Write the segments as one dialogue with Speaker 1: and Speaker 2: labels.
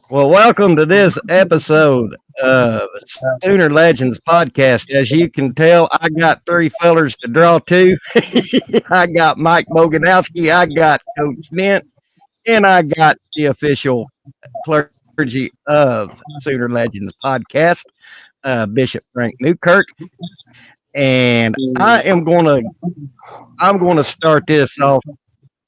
Speaker 1: Well, welcome to this episode of Sooner Legends podcast. As you can tell, I got three fellers to draw to. I got Mike Boganowski, I got Coach Nent, and I got the official clergy of Sooner Legends podcast, Bishop Frank Newkirk. And I'm gonna start this off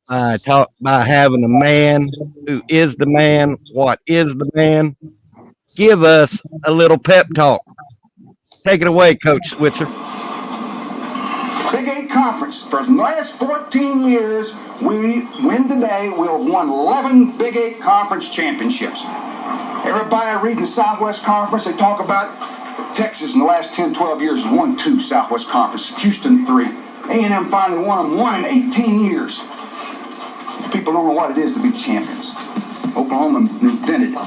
Speaker 1: by having a man who is the man. What is the man? Give us a little pep talk. Take it away, Coach Switzer.
Speaker 2: Big Eight Conference. For the last 14 years, we win today. We'll have won 11 Big Eight Conference championships. Everybody reading the Southwest Conference, they talk about Texas in the last 10, 12 years has won 2 Southwest Conference. Houston 3. A&M finally won 1 in 18 years. People don't know what it is to be champions. Oklahoma invented it.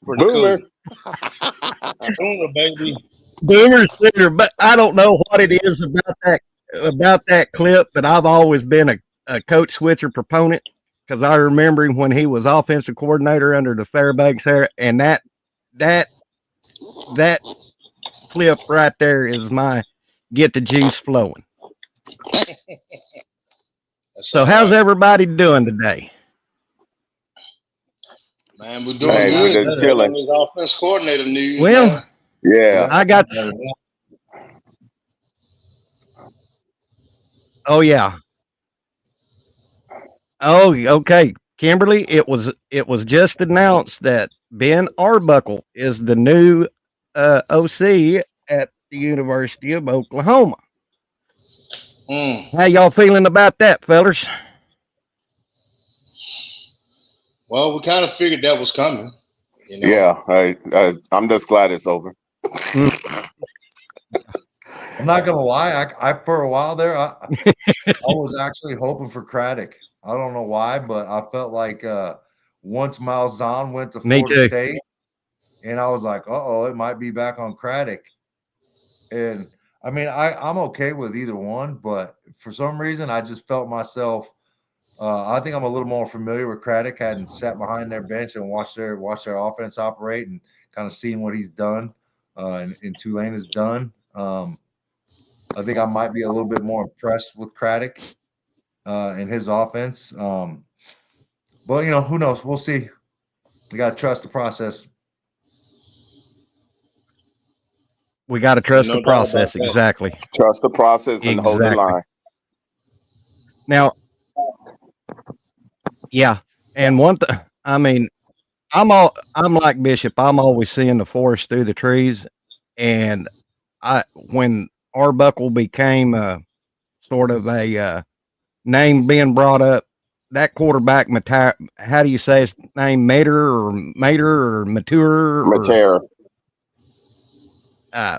Speaker 3: Boomer.
Speaker 4: Boomer, baby.
Speaker 1: Boomer Sooner, but I don't know what it is about that clip, but I've always been a Coach Switzer proponent because I remember him when he was offensive coordinator under the Fairbanks era, and that clip right there is my get the juice flowing. So how's everybody doing today?
Speaker 4: Man, we're doing good.
Speaker 3: We're just chilling.
Speaker 4: Offense coordinator news.
Speaker 1: Well,
Speaker 4: man.
Speaker 3: Yeah.
Speaker 1: I got. Oh yeah. Oh, okay, Kimberly. It was just announced that Ben Arbuckle is the new OC at the University of Oklahoma. How y'all feeling about that, fellas?
Speaker 4: Well, we kind of figured that was coming. You know?
Speaker 3: Yeah, I'm just glad it's over.
Speaker 5: I'm not gonna lie. I for a while there, I was actually hoping for Craddock. I don't know why, but I felt like once Miles Zahn went to Florida State, and I was like, it might be back on Craddock. And I mean, I'm okay with either one, but for some reason, I just felt myself. I think I'm a little more familiar with Craddock. I hadn't sat behind their bench and watched their offense operate and kind of seen what he's done and Tulane has done. I think I might be a little bit more impressed with Craddock and his offense. But, who knows? We'll see. We got to trust the process.
Speaker 1: We got to trust the process. Exactly.
Speaker 3: Trust the process and hold the line.
Speaker 1: Now, yeah. And I mean, I'm like Bishop. I'm always seeing the forest through the trees. And when Arbuckle became sort of a name being brought up, that quarterback, how do you say his name? Mater or Mater?
Speaker 3: Matire.
Speaker 4: Yeah.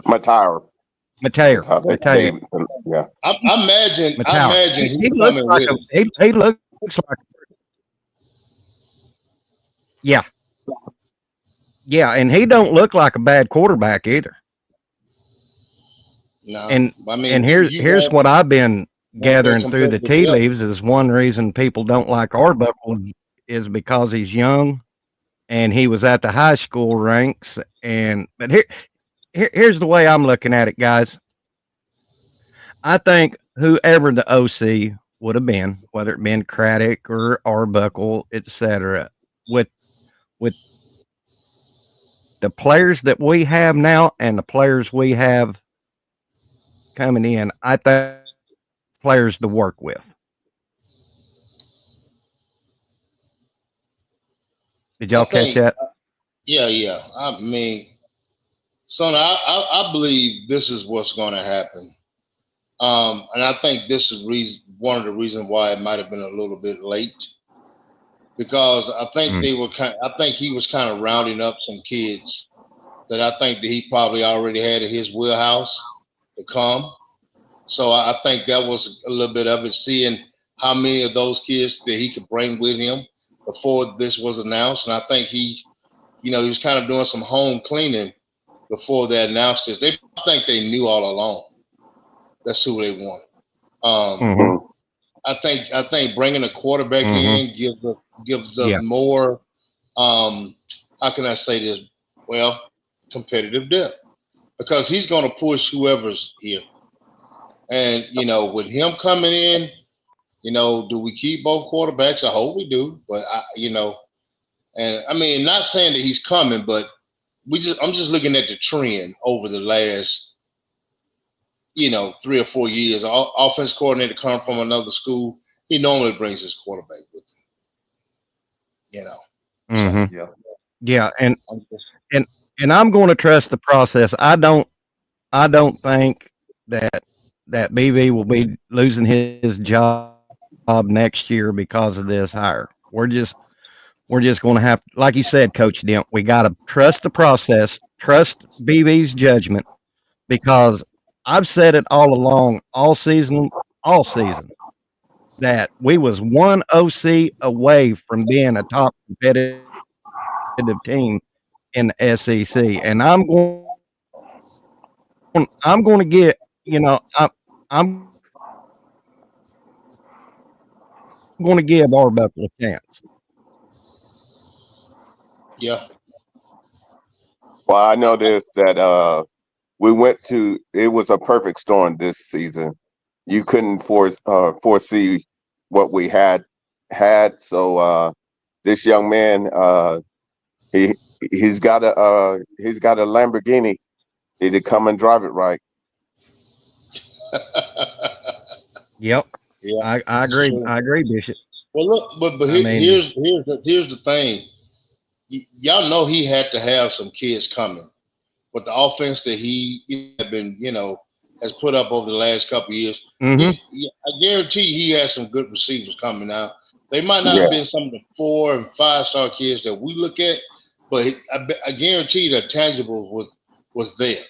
Speaker 4: I imagine
Speaker 1: he looks like he looks like. Yeah. Yeah, and he don't look like a bad quarterback either.
Speaker 4: No.
Speaker 1: And I mean, and here's what I've been gathering through the tea leaves is one reason people don't like Arbuckle is because he's young and he was at the high school ranks. But here's the way I'm looking at it, guys. I think whoever the OC would have been, whether it been Craddock or Arbuckle, etc., with the players that we have now and the players we have coming in, I think players to work with. Did y'all catch that?
Speaker 4: Yeah. I mean, son, I believe this is what's going to happen. And I think this is one of the reasons why it might have been a little bit late, because I think he was kind of rounding up some kids that I think that he probably already had in his wheelhouse to come. So I think that was a little bit of it, seeing how many of those kids that he could bring with him before this was announced. And I think he was kind of doing some home cleaning before they announced it. I think they knew all along that's who they wanted. I think bringing a quarterback in gives us more. How can I say this? Well, competitive depth, because he's going to push whoever's here. And with him coming in, do we keep both quarterbacks? I hope we do. But and I mean, not saying that he's coming, but I'm just looking at the trend over the last 3 or 4 years. Offense coordinator come from another school. He normally brings his quarterback with him.
Speaker 1: So, yeah, and I'm going to trust the process. I don't think that BB will be losing his job next year because of this hire. We're just going to have, like you said, Coach Dent, we got to trust the process, trust BB's judgment, because I've said it all along, all season, that we was one OC away from being a top competitive team in the SEC, and I'm going to get, I'm going to give Arbuckle a chance.
Speaker 4: Yeah.
Speaker 3: Well, I know this, that it was a perfect storm this season. You couldn't foresee what we had. So this young man, he's got a Lamborghini. He to come and drive it right.
Speaker 1: Yep.
Speaker 4: Yeah.
Speaker 1: I agree.
Speaker 4: Sure.
Speaker 1: I agree, Bishop.
Speaker 4: Well, look, but here's the thing. Y'all know he had to have some kids coming, but the offense that he had been, has put up over the last couple of years, I guarantee he has some good receivers coming out. They might not have been some of the 4 and 5-star kids that we look at, but I guarantee the tangible was there.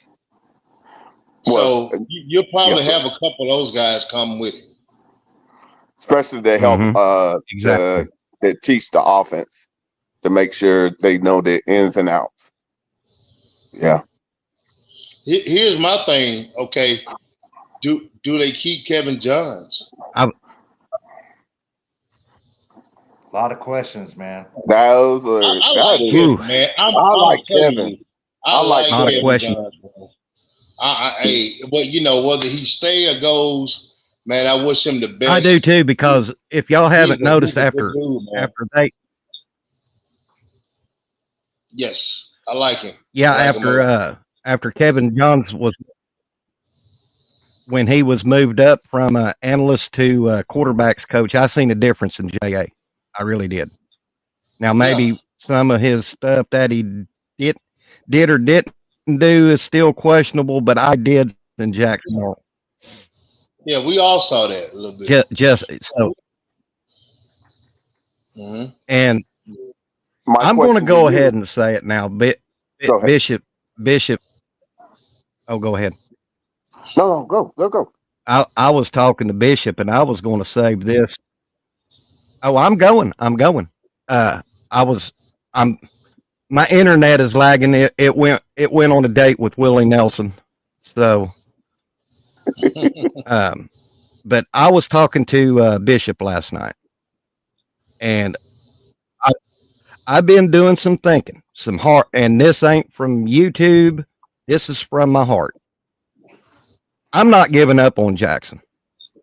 Speaker 4: So you'll probably have a couple of those guys come with him,
Speaker 3: especially to help that teach the offense, to make sure they know the ins and outs. Yeah.
Speaker 4: Here's my thing. Okay, do they keep Kevin Johns?
Speaker 5: A lot of questions, man.
Speaker 3: Those are.
Speaker 4: I like Kevin, man. I like Kevin. I like Kevin Johns. But whether he stay or goes, man, I wish him the best.
Speaker 1: I do too, because if y'all haven't noticed, after they.
Speaker 4: Yes, I like him.
Speaker 1: Yeah, after Kevin Johns when he was moved up from analyst to quarterbacks coach, I seen a difference in JA. I really did. Now maybe some of his stuff that he did or didn't do is still questionable, but I did in Jackson Hole.
Speaker 4: Yeah, we all saw that a little bit.
Speaker 1: Just so. And I'm going to go ahead and say it now. Bishop. Oh, go ahead.
Speaker 3: No, go.
Speaker 1: I was talking to Bishop, and I was going to say this. Oh, I'm going. My internet is lagging. It went on a date with Willie Nelson. So, but I was talking to Bishop last night, and I've been doing some thinking, some heart, and this ain't from YouTube. This is from my heart. I'm not giving up on Jackson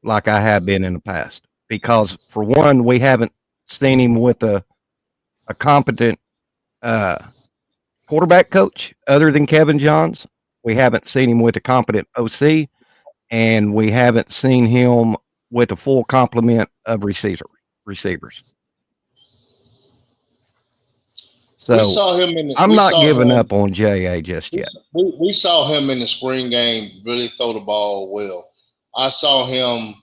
Speaker 1: like I have been in the past, because for one, we haven't seen him with a competent quarterback coach other than Kevin Johns. We haven't seen him with a competent OC, and we haven't seen him with a full complement of receivers. So
Speaker 4: we saw him
Speaker 1: I'm not giving up on JA just yet.
Speaker 4: We saw him in the spring game really throw the ball well. I saw him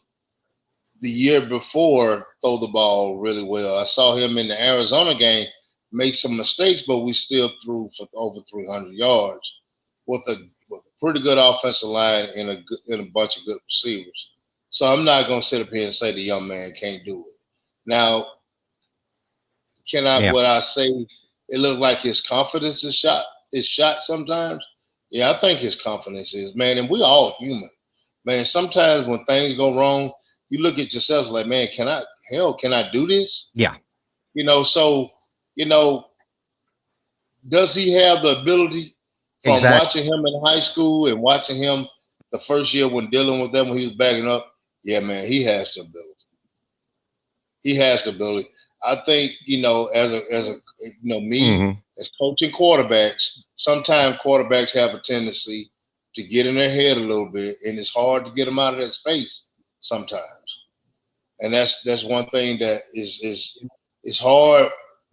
Speaker 4: the year before throw the ball really well. I saw him in the Arizona game make some mistakes, but we still threw for over 300 yards with a pretty good offensive line and a bunch of good receivers. So I'm not going to sit up here and say the young man can't do it. Now, what I say, it looked like his confidence is shot sometimes. Yeah, I think his confidence is, man, and we all human. Man, sometimes when things go wrong, you look at yourself like, man, can I do this?
Speaker 1: Yeah.
Speaker 4: So, does he have the ability from watching him in high school and watching him the first year when dealing with them when he was backing up? Yeah, man, he has the ability. He has the ability. I think, as coaching quarterbacks, sometimes quarterbacks have a tendency to get in their head a little bit, and it's hard to get them out of that space sometimes. And that's one thing that is hard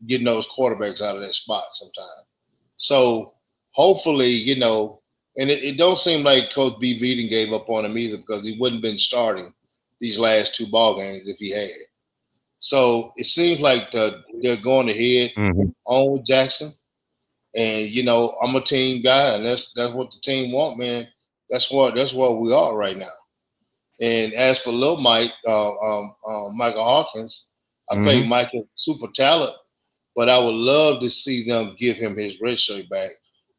Speaker 4: getting those quarterbacks out of that spot sometimes. So hopefully, and it don't seem like Coach B. Veeden gave up on him either, because he wouldn't been starting these last 2 ball games if he had. So it seems like they're going ahead on with Jackson. And I'm a team guy, and that's what the team want, man. That's what we are right now. And as for Lil Mike, Michael Hawkins, I think Mike is super talent, but I would love to see them give him his red shirt back,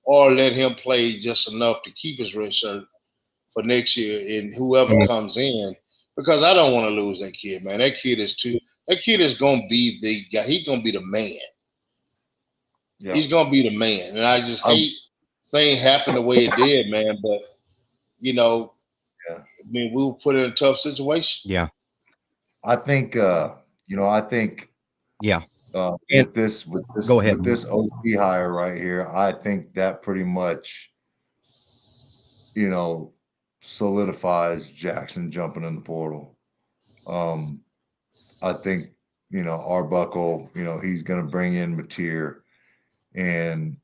Speaker 4: or let him play just enough to keep his red shirt for next year, and whoever comes in, because I don't want to lose that kid, man. That kid is going to be the guy. He's going to be the man. Yeah. He's going to be the man. And I just hate things happen the way it did, man. But, I mean, we were put in a tough situation.
Speaker 1: Yeah.
Speaker 5: I think, with this OC hire right here, I think that pretty much, solidifies Jackson jumping in the portal. I think, Arbuckle, he's going to bring in Mateer, and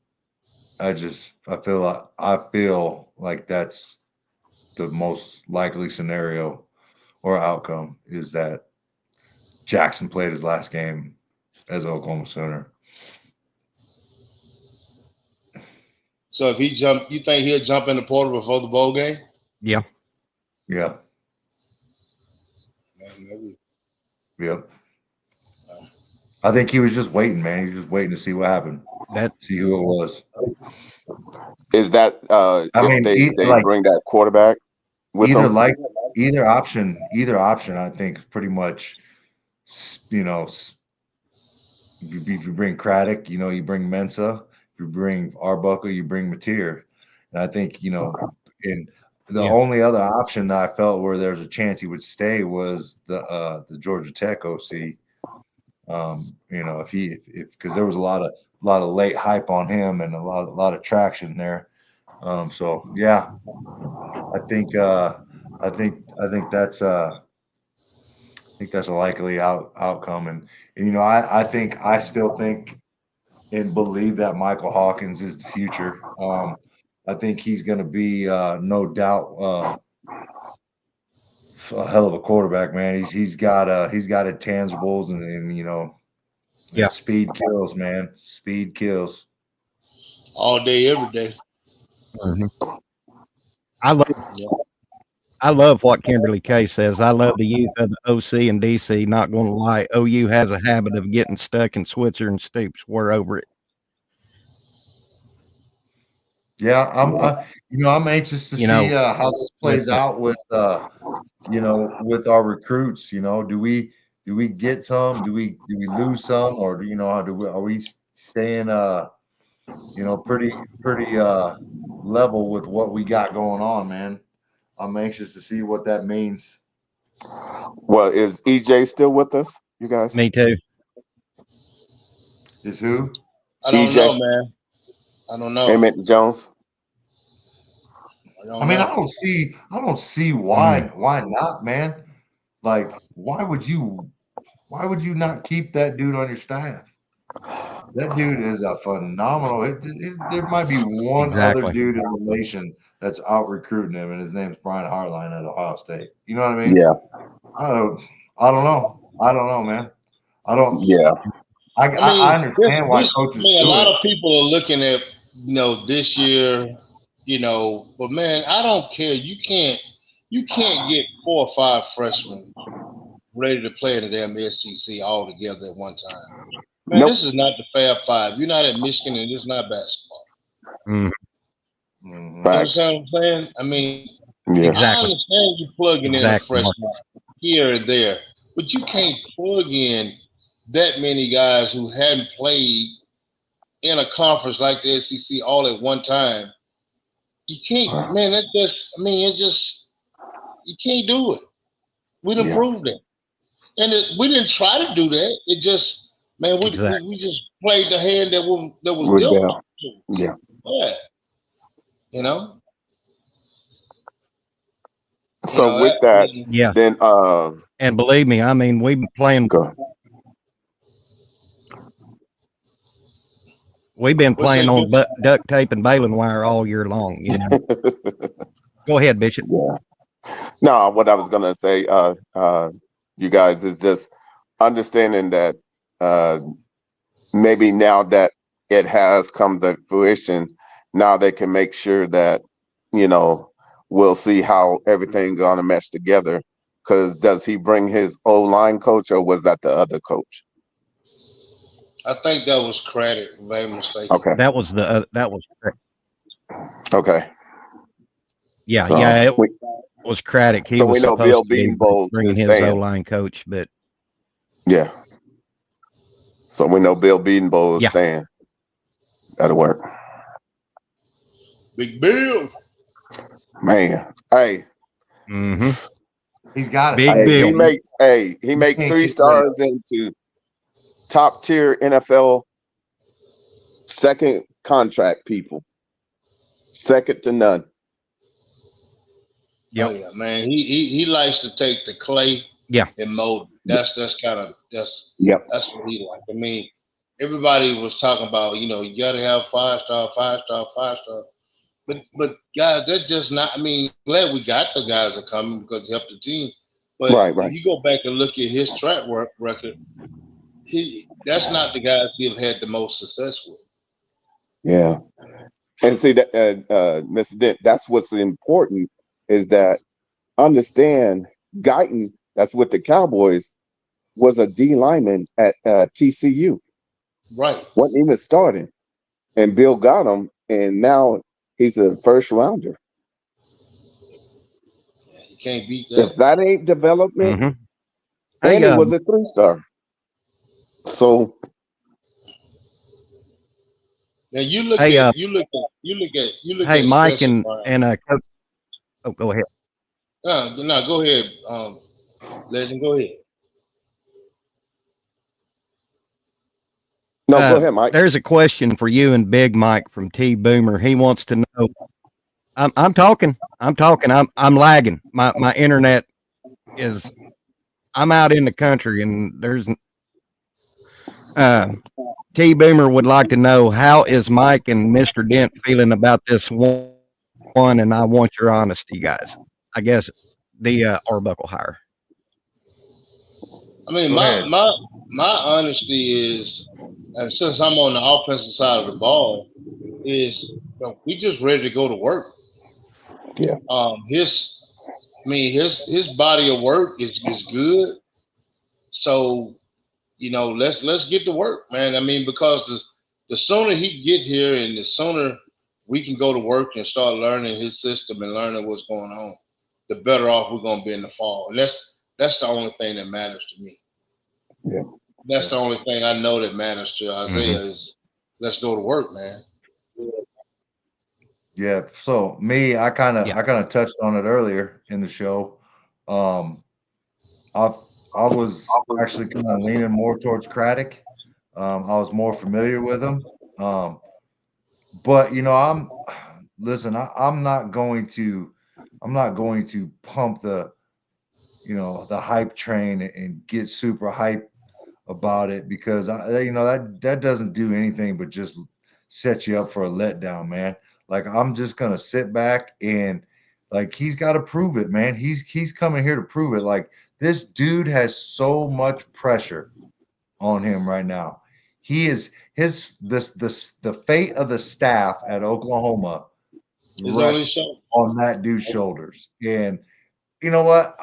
Speaker 5: I feel like that's the most likely scenario or outcome, is that Jackson played his last game as Oklahoma Sooner.
Speaker 4: So if he jump, you think he'll jump in the portal before the bowl game?
Speaker 1: Yeah.
Speaker 5: Yeah.
Speaker 4: Maybe.
Speaker 5: Yep. I think he was just waiting, man. He was just waiting to see what happened. See who it was.
Speaker 3: Is that if they bring that quarterback with them?
Speaker 5: Either option, I think is pretty much, if you bring Craddock, you bring Mensa. If you bring Arbuckle, you bring Mateer. And I think, in the only other option that I felt where there's a chance he would stay was the Georgia Tech OC. Because there was a lot of late hype on him and a lot of traction there. So yeah, I think that's a likely outcome, and I still think and believe that Michael Hawkins is the future. I think he's going to be no doubt a hell of a quarterback, man. He's got intangibles, and speed kills, man. Speed kills
Speaker 4: all day, every day.
Speaker 1: I love what Kimberly Kay says. I love the youth of the OC and DC. Not going to lie, OU has a habit of getting stuck in Switzer and Stoops. We're over it.
Speaker 5: Yeah, I'm anxious to see how this plays out with with our recruits. Do we get some? Do we lose some, or are we staying pretty level with what we got going on, man? I'm anxious to see what that means.
Speaker 3: Well, is EJ still with us, you guys?
Speaker 1: Me too.
Speaker 5: Is who?
Speaker 4: I don't know, man. I don't know.
Speaker 3: Emmett Jones.
Speaker 5: I don't see why not, man. Like, why would you not keep that dude on your staff? That dude is a phenomenal. There might be one other dude in the nation that's out recruiting him, and his name's Brian Hartline at Ohio State. You know what I mean?
Speaker 3: Yeah.
Speaker 5: I don't know, man. I don't.
Speaker 3: Yeah.
Speaker 5: I understand why coaches.
Speaker 4: A lot of people are looking at this year, but man, I don't care. You can't get 4 or 5 freshmen ready to play in the damn SEC all together at one time. Man, This is not the Fab Five. You're not at Michigan, and it's not basketball. You understand what I'm saying? I mean,
Speaker 1: exactly.
Speaker 4: I understand you plugging in a freshman, here and there, but you can't plug in that many guys who hadn't played in a conference like the SEC all at one time. You can't, man. That just, I mean, it just, you can't do it. We done proved it, and we didn't try to do that. It just, man, we just played the hand that was dealt.
Speaker 3: Yeah.
Speaker 4: You know.
Speaker 3: So with that, then
Speaker 1: and believe me, I mean, we've been playing. We've been playing on duct tape and baling wire all year long. You know? Go ahead, Bishop.
Speaker 3: Yeah. No, what I was gonna say, you guys, is just understanding that maybe now that it has come to fruition, now they can make sure that, you know, we'll see how everything's gonna mesh together. Because does he bring his O-line coach, or was that the other coach?
Speaker 4: I think that was Craddock, if I'm mistaken.
Speaker 3: Okay,
Speaker 1: that was
Speaker 3: okay.
Speaker 1: Yeah, so it was Craddock. He
Speaker 3: so
Speaker 1: was
Speaker 3: we know Bill Beanbowl
Speaker 1: bringing his O-line coach, but
Speaker 3: yeah. So we know Bill Beanbowl is staying. That'll work.
Speaker 4: Big Bill,
Speaker 3: man. Hey,
Speaker 5: he's got it.
Speaker 1: Big Bill.
Speaker 3: He makes 3 stars into top tier NFL second contract people. Second to none.
Speaker 1: Yep.
Speaker 4: Oh yeah, man. He likes to take the clay and mold. That's what he like. I mean, everybody was talking about, you know, you gotta have 5-star. But guys, that's just not, I mean, glad we got the guys that coming because it helped the team. But if you go back and look at his track record, that's not the guys he've had the most success with.
Speaker 3: Yeah. And see that Mr. Dent, that's what's important, is that understand Guyton, that's with the Cowboys, was a D lineman at TCU.
Speaker 4: Right.
Speaker 3: Wasn't even starting. And Bill got him, and now he's a first rounder.
Speaker 4: Yeah, you can't beat that.
Speaker 3: If that ain't development, and he was a 3-star. So
Speaker 4: now you look at
Speaker 1: Hey, Mike and Coach. Oh, go ahead.
Speaker 4: No, go ahead, Legend. Go ahead.
Speaker 3: No, go ahead, Mike.
Speaker 1: There's a question for you and Big Mike from T Boomer. He wants to know. I'm talking. I'm lagging. My internet is. I'm out in the country, and there's. T Boomer would like to know, how is Mike and Mr. Dent feeling about this one, and I want your honesty, guys. I guess the Arbuckle hire.
Speaker 4: I mean, my honesty is, and since I'm on the offensive side of the ball, is, you know, we just ready to go to work.
Speaker 3: Yeah.
Speaker 4: His body of work is good. So, you know, let's get to work, man. I mean, because the sooner he get here and the sooner we can go to work and start learning his system and learning what's going on, the better off we're gonna be in the fall. And that's the only thing that matters to me.
Speaker 3: Yeah.
Speaker 4: That's the only thing I know that matters to Isaiah is let's go to work, man.
Speaker 5: Yeah. So me, I kind of touched on it earlier in the show. I was actually kind of leaning more towards Craddock. I was more familiar with him. But you know, I'm not going to pump the, you know, the hype train and get super hype about it, because that doesn't do anything but just set you up for a letdown, man. Like, I'm just gonna sit back and, like, he's got to prove it, man. He's coming here to prove it. Like, this dude has so much pressure on him right now. He is the fate of the staff at Oklahoma rests on that dude's shoulders. And you know what?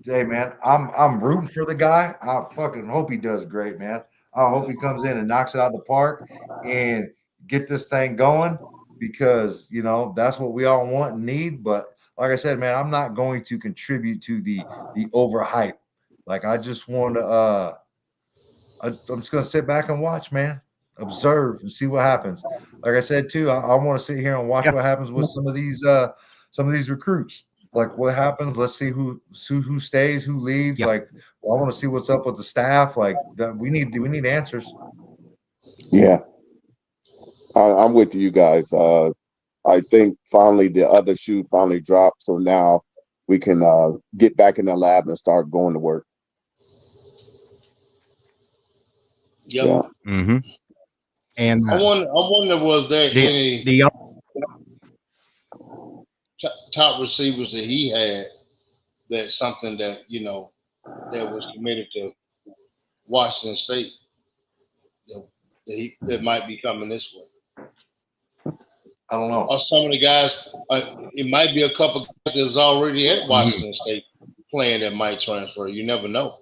Speaker 5: Hey man, I'm rooting for the guy. I fucking hope he does great, man. I hope he comes in and knocks it out of the park and get this thing going, because you know that's what we all want and need. But like I said, man, I'm not going to contribute to the overhype. Like I just want to I'm just gonna sit back and watch, man. Observe and see what happens. Like I said too, I want to sit here and watch what happens with some of these recruits. Like what happens? Let's see who stays, who leaves. Like I want to see what's up with the staff. Like we need answers.
Speaker 3: Yeah, I'm with you guys. I think finally the other shoe finally dropped, so now we can get back in the lab and start going to work.
Speaker 4: Yep.
Speaker 3: So,
Speaker 1: Mm-hmm. And
Speaker 4: I wonder was there any top receivers that he had that something that that was committed to Washington State that might be coming this way.
Speaker 5: I don't know.
Speaker 4: Or some of the guys, it might be a couple guys that's already at Washington State playing that might transfer. You never know.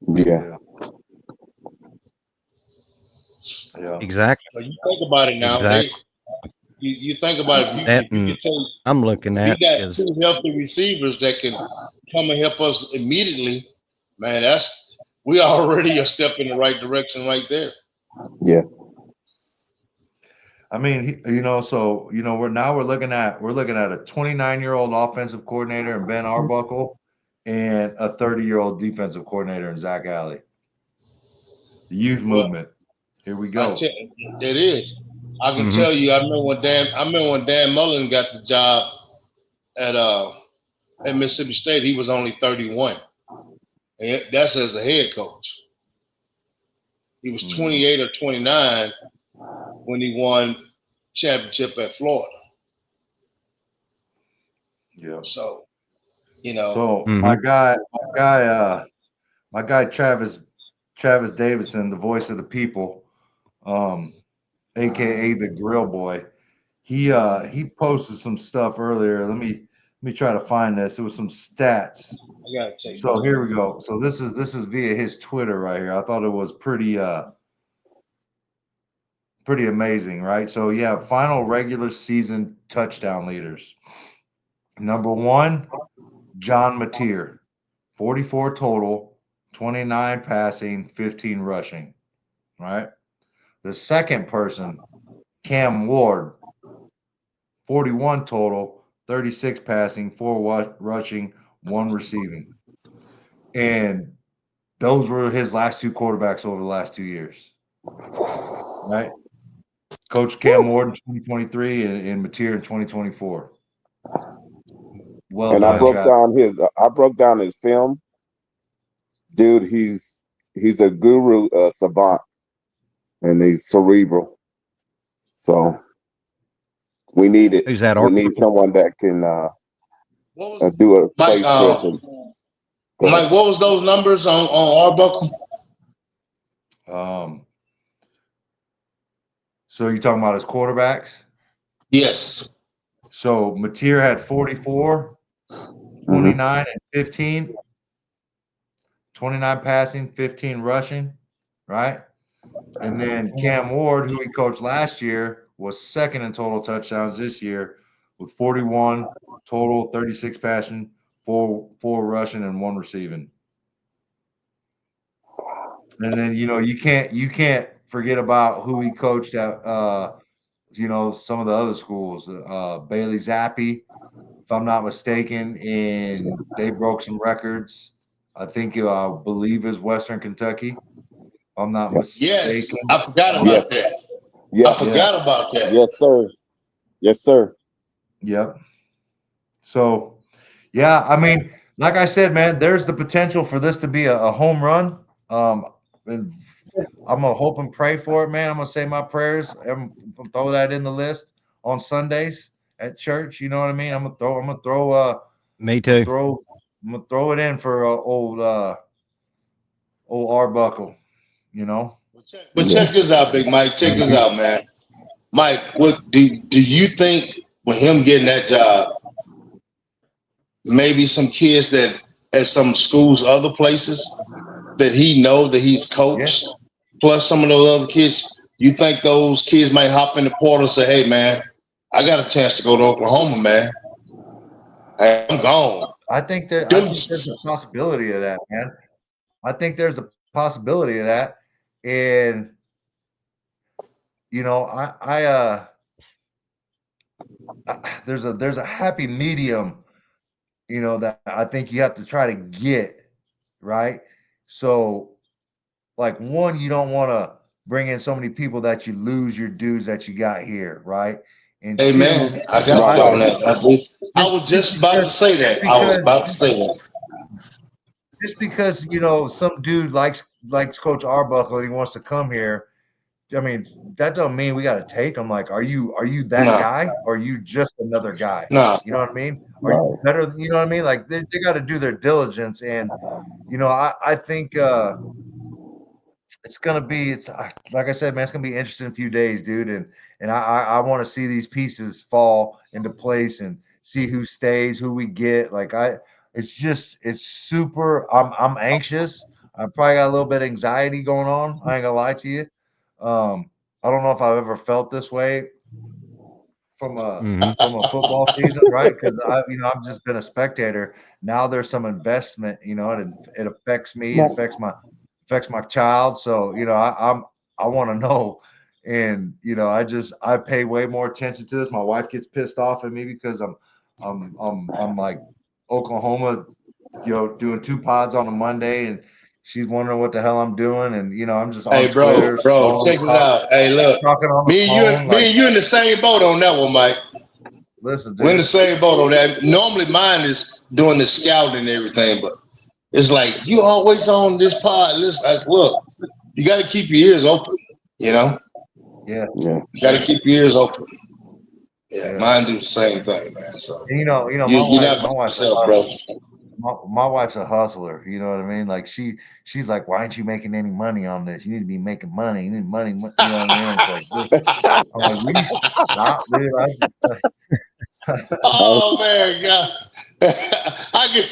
Speaker 3: Yeah.
Speaker 1: Exactly.
Speaker 4: So you think about it now.
Speaker 1: Exactly.
Speaker 4: You think about it. You can tell
Speaker 1: I'm looking at
Speaker 4: we got two healthy receivers that can come and help us immediately. Man, we already a step in the right direction right there.
Speaker 3: Yeah.
Speaker 5: I mean, so we're looking at a 29-year-old offensive coordinator in Ben Arbuckle and a 30-year-old defensive coordinator in Zach Alley. The youth movement. Here we go.
Speaker 4: It is. I can tell you. I remember when Dan Mullen got the job at Mississippi State. He was only 31, and that's as a head coach. He was 28 or 29 when he won championship at Florida.
Speaker 5: Yeah.
Speaker 4: So,
Speaker 5: So my guy Travis Davidson, the voice of the people, aka the Grill Boy, he posted some stuff earlier. Let me try to find this. It was some stats.
Speaker 4: I gotta take
Speaker 5: so here we go. So this is via his Twitter right here. I thought it was pretty amazing, right? So yeah, final regular season touchdown leaders. Number 1, John Mateer, 44 total, 29 passing, 15 rushing, right? The second person, Cam Ward, 41 total, 36 passing, 4 rushing, 1 receiving. And those were his last 2 quarterbacks over the last 2 years, right? Coach Cam Ward in 2023 and Mateer in 2024. Well,
Speaker 3: and I broke down his film. Dude, he's a guru, savant, and he's cerebral. So we need it.
Speaker 1: Who's that?
Speaker 3: We need someone that can do a play script.
Speaker 4: Mike, what was those numbers on Arbuckle?
Speaker 5: So you're talking about his quarterbacks?
Speaker 4: Yes.
Speaker 5: So Mateer had 44, 29 and 15, 29 passing, 15 rushing, right? And then Cam Ward, who he coached last year, was second in total touchdowns this year with 41 total, 36 passing, 4 rushing, and 1 receiving. And then you can't forget about who he coached at some of the other schools. Bailey Zappi, if I'm not mistaken, and they broke some records. I believe is Western Kentucky. If I'm not mistaken.
Speaker 4: Yes, I forgot about that.
Speaker 3: Yes.
Speaker 4: I forgot about that.
Speaker 3: Yes, sir. Yes, sir.
Speaker 5: Yep. So, yeah, I mean, like I said, man, there's the potential for this to be a home run. And I'm gonna hope and pray for it, man. I'm gonna say my prayers. I'm gonna throw that in the list on Sundays at church. You know what I mean? I'm gonna throw.
Speaker 1: Me too.
Speaker 5: I'm gonna throw it in for old Arbuckle.
Speaker 4: But check this out, Big Mike. Check this out, man. Mike, what do you think with him getting that job? Maybe some kids that at some schools, other places that that he's coached, plus some of those other kids. You think those kids might hop in the portal and say, "Hey, man, I got a chance to go to Oklahoma, man." I'm gone.
Speaker 5: I think there's a possibility of that, man. I think there's a possibility of that. And you know, there's a happy medium, you know, that I think you have to try to get, right? So like one, you don't want to bring in so many people that you lose your dudes that you got here, right? And
Speaker 4: Hey,
Speaker 5: two,
Speaker 4: man, I got you on that. I was just about to say that. I was about to say that.
Speaker 5: Just because, you know, some dude likes Coach Arbuckle and he wants to come here, I mean, that don't mean we got to take him. Like, are you that guy, or are you just another guy?
Speaker 4: No.
Speaker 5: You know what I mean? Are you better than, you know what I mean? Like, they got to do their diligence. And, you know, I think it's gonna be, like I said, man, it's gonna be interesting in a few days, dude. And I want to see these pieces fall into place and see who stays, who we get. Like it's super. I'm anxious. I probably got a little bit of anxiety going on. I ain't gonna lie to you. I don't know if I've ever felt this way from a football season, right? Because I've just been a spectator. Now there's some investment, you know, and it affects me. It affects my child. So I want to know, and I pay way more attention to this. My wife gets pissed off at me because I'm like Oklahoma, doing 2 pods on a Monday, and she's wondering what the hell I'm doing, and I'm just on Twitter,
Speaker 4: check it out. Hey, look,
Speaker 5: talking on the phone.
Speaker 4: Me and you in the same boat on that one, Mike.
Speaker 5: Listen, dude.
Speaker 4: We're in the same boat on that. Normally, mine is doing the scouting and everything, but it's like you always on this pod. Listen, look, you got to keep your ears open. You know.
Speaker 5: Yeah.
Speaker 4: You got to keep your ears open. Yeah, mine do the same thing, man. So
Speaker 5: and my wife's my wife's a hustler. You know what I mean? Like she's like, why aren't you making any money on this? You need to be making money. You need money. You know what I mean? It's like, I'm like, will you stop, dude?
Speaker 4: Oh man, God, I can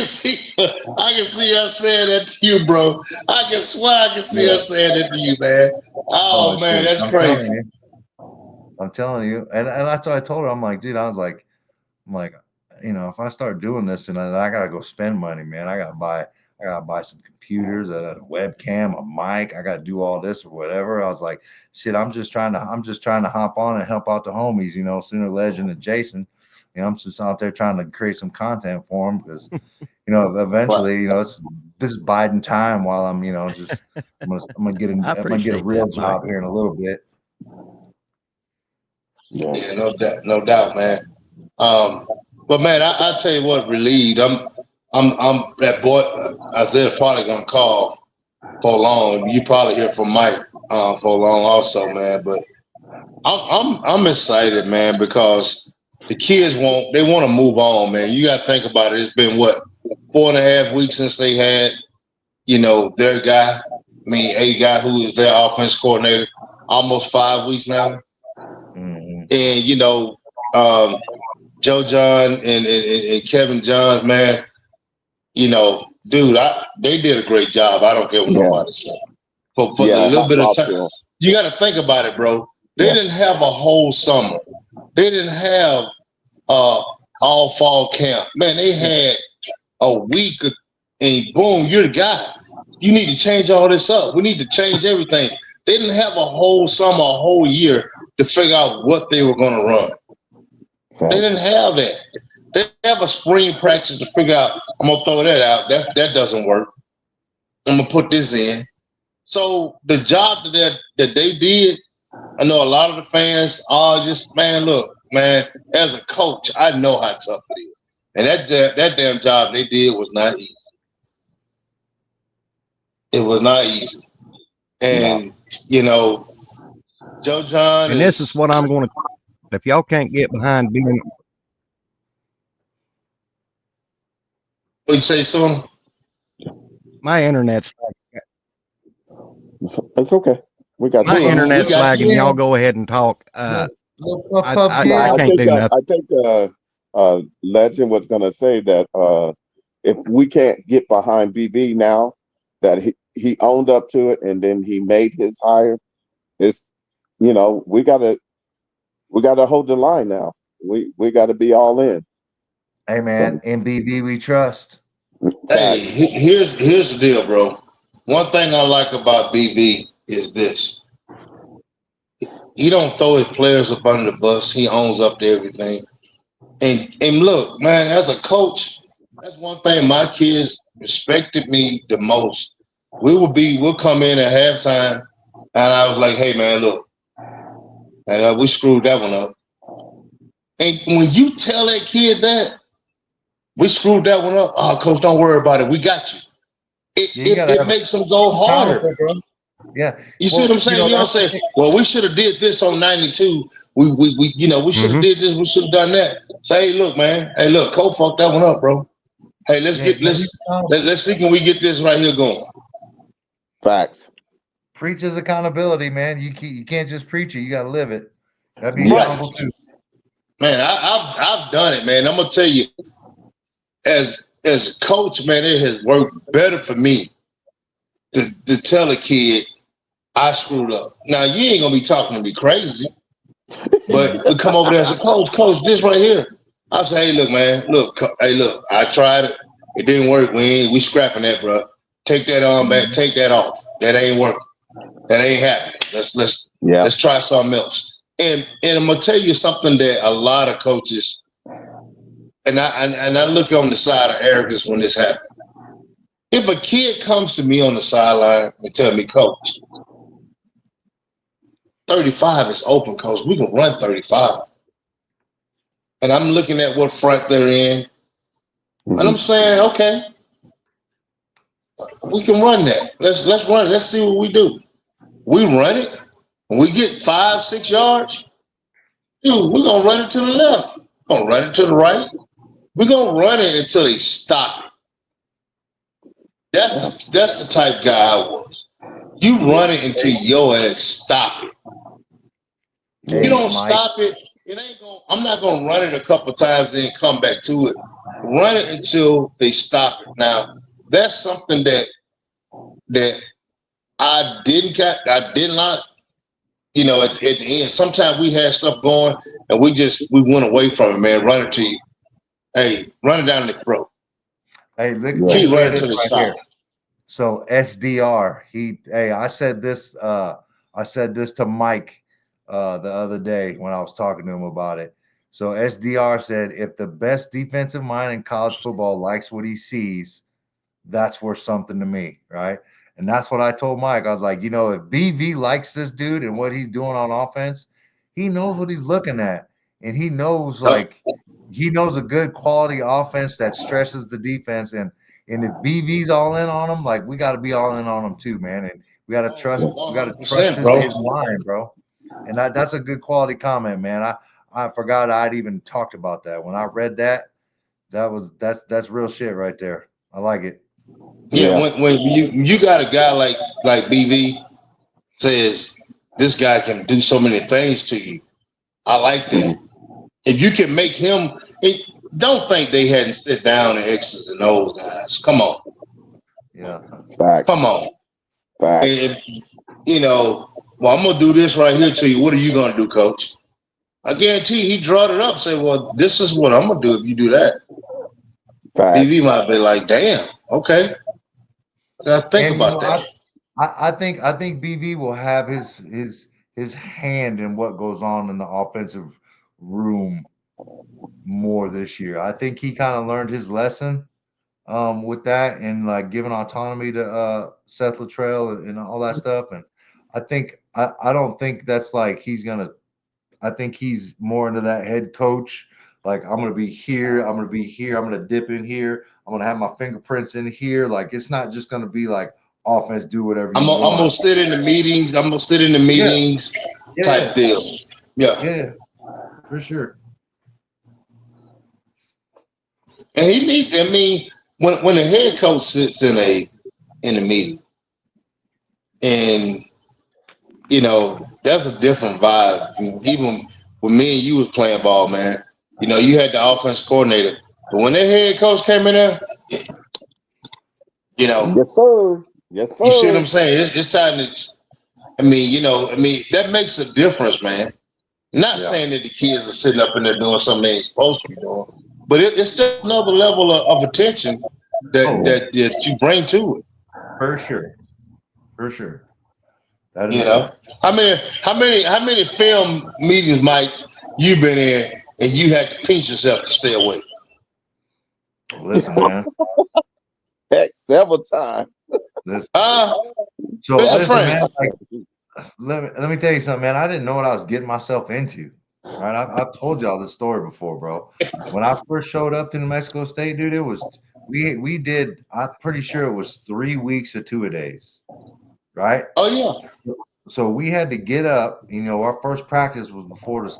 Speaker 4: see her saying that to you, bro. I can swear I can see her saying that to you, man. Oh man, that's crazy.
Speaker 5: I'm telling you, and that's what I told her. I'm like, dude, I'm like, if I start doing this, and I gotta go spend money, man, I gotta buy some computers, a webcam, a mic. I gotta do all this or whatever. I was like, shit, I'm just trying to hop on and help out the homies, Sooner Legend and Jason. I'm just out there trying to create some content for them because, eventually, it's this Biden time while I'm gonna get a real job here in a little bit.
Speaker 4: Yeah, no doubt, man. But man, I tell you what, relieved. I'm that boy Isaiah probably gonna call for long. You probably hear from Mike for long also, man. But I'm excited, man, because the kids want to move on, man. You got to think about it. It's been what 4.5 weeks since they had their guy. A guy who is their offense coordinator. Almost 5 weeks now. And Joe John and Kevin Johns, man, dude, they did a great job. I don't care what nobody says. For a little bit of time, you got to think about it, bro. They didn't have a whole summer. They didn't have all fall camp. Man, they had a week, and boom, you're the guy. You need to change all this up. We need to change everything. They didn't have a whole summer, a whole year to figure out what they were going to run. They didn't have that. They have a spring practice to figure out, I'm going to throw that out. That doesn't work. I'm going to put this in. So the job that they did, I know a lot of the fans are just, man, look, man, as a coach, I know how tough it is. And that damn job they did was not easy. It was not easy. And, Joe John
Speaker 1: and this is what I'm going to, if y'all can't get behind being.
Speaker 4: What you say, son?
Speaker 1: My internet's.
Speaker 3: It's okay. We got
Speaker 1: my internet's lagging. Y'all go ahead and talk. I can't do nothing.
Speaker 3: I think Legend was going to say that if we can't get behind BB now, that he owned up to it and then he made his hire. It's we got to hold the line now. We got to be all in.
Speaker 5: Hey, man, in BV we trust.
Speaker 4: Hey, here's the deal, bro. One thing I like about BV is this. He don't throw his players up under the bus. He owns up to everything. And look, man, as a coach, that's one thing my kids respected me the most. We'll come in at halftime, and I was like, hey man, look, we screwed that one up. And when you tell that kid that, we screwed that one up, oh coach, don't worry about it. We got you. It makes them go harder.
Speaker 5: Yeah.
Speaker 4: You see what I'm saying? You don't say, well, we should have did this on 92. We should have did this, we should have done that. Say, hey, look, man. Hey, look, Cole fucked that one up, bro. Hey, let's see, can we get this right here going?
Speaker 3: Facts.
Speaker 5: Preach is accountability, man. You can't just preach it. You got to live it. That'd be accountable too.
Speaker 4: Man, I've done it, man. I'm gonna tell you, as a coach, man, it has worked better for me to tell a kid I screwed up. Now you ain't gonna be talking to me crazy, but to come over there as a coach, this right here. I say, hey, look, man, look, I tried it. It didn't work. We scrapping that, bro. Take that arm back. Take that off. That ain't working. That ain't happening. Let's try something else. And I'm gonna tell you something that a lot of coaches, and I look on the side of arrogance when this happens. If a kid comes to me on the sideline and tell me, coach, 35 is open, coach. We can run 35. And I'm looking at what front they're in. And I'm saying, okay, we can run that. Let's run it. Let's see what we do. We run it. When we get 5-6 yards, dude, we're going to run it to the left. We're going to run it to the right. We're going to run it until they stop it. That's the type guy I was. You run it until your ass stop it. If you don't stop it, it ain't going. I'm not going to run it a couple times and then come back to it. Run it until they stop it. Now, that's something that I did not. You know, at the end, sometimes we had stuff going and we went away from it, man. Run it to you. Hey, run it down the throat.
Speaker 5: Hey, look,
Speaker 4: keep running to the stop.
Speaker 5: So SDR, I said this to Mike the other day when I was talking to him about it. So SDR said, if the best defensive mind in college football likes what he sees, that's worth something to me, right? And that's what I told Mike. I was like, if BV likes this dude and what he's doing on offense, he knows what he's looking at. And he knows, he knows a good quality offense that stresses the defense. And if BV's all in on him, we got to be all in on him too, man. And we got to trust his line, bro. And that's a good quality comment, man. I forgot I'd even talked about that. When I read that, that's real shit right there. I like it.
Speaker 4: Yeah, when you got a guy like BV says this guy can do so many things to you. I like that. If you can make him, don't think they hadn't sit down and X's and O's, guys. Come on.
Speaker 5: Yeah.
Speaker 3: Facts.
Speaker 4: Come on.
Speaker 3: Facts.
Speaker 4: And, I'm gonna do this right here to you. What are you gonna do, coach? I guarantee he drawed it up, say, well, this is what I'm gonna do if you do that.
Speaker 3: Facts.
Speaker 4: BV might be like, damn, okay. I gotta think about that.
Speaker 5: I think BV will have his hand in what goes on in the offensive room more this year. I think he kind of learned his lesson with that and giving autonomy to Seth Luttrell and all that stuff. And I don't think that's he's gonna. I think he's more into that head coach. I'm gonna be here. I'm gonna be here. I'm gonna dip in here. I'm gonna have my fingerprints in here. It's not just gonna be offense, do whatever you want.
Speaker 4: I'm gonna sit in the meetings. I'm gonna sit in the meetings type deal.
Speaker 5: Yeah, for sure.
Speaker 4: And when a head coach sits in a meeting, and that's a different vibe. Even when me and you was playing ball, man, you had the offense coordinator, but when that head coach came in there,
Speaker 3: yes sir. Yes, sir.
Speaker 4: You see what I'm saying? It's time to. That makes a difference, man. Not saying that the kids are sitting up in there doing something they ain't supposed to be doing, but it's just another level of attention that you bring to it.
Speaker 5: For sure. That is
Speaker 4: You know, how many film meetings, Mike, you've been in, and you had to pinch yourself to stay away?
Speaker 5: Listen, man.
Speaker 3: Heck, several times.
Speaker 5: Listen.
Speaker 4: So
Speaker 5: listen, man. Like, let me tell you something, man. I didn't know what I was getting myself into. Right, I've told y'all this story before, bro. When I first showed up to New Mexico State, dude, it was we did. I'm pretty sure it was 3 weeks of 2-a-days, right?
Speaker 4: Oh yeah.
Speaker 5: So we had to get up. You know, our first practice was before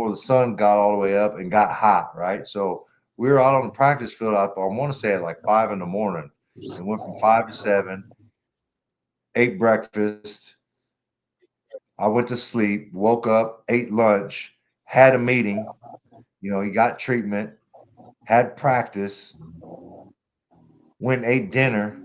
Speaker 5: the sun got all the way up and got hot, right? So we were out on the practice field. I want to say at like 5 in the morning, and went from 5 to 7. Ate breakfast. I went to sleep. Woke up. Ate lunch. Had a meeting. You know, he got treatment. Had practice. Went and ate dinner.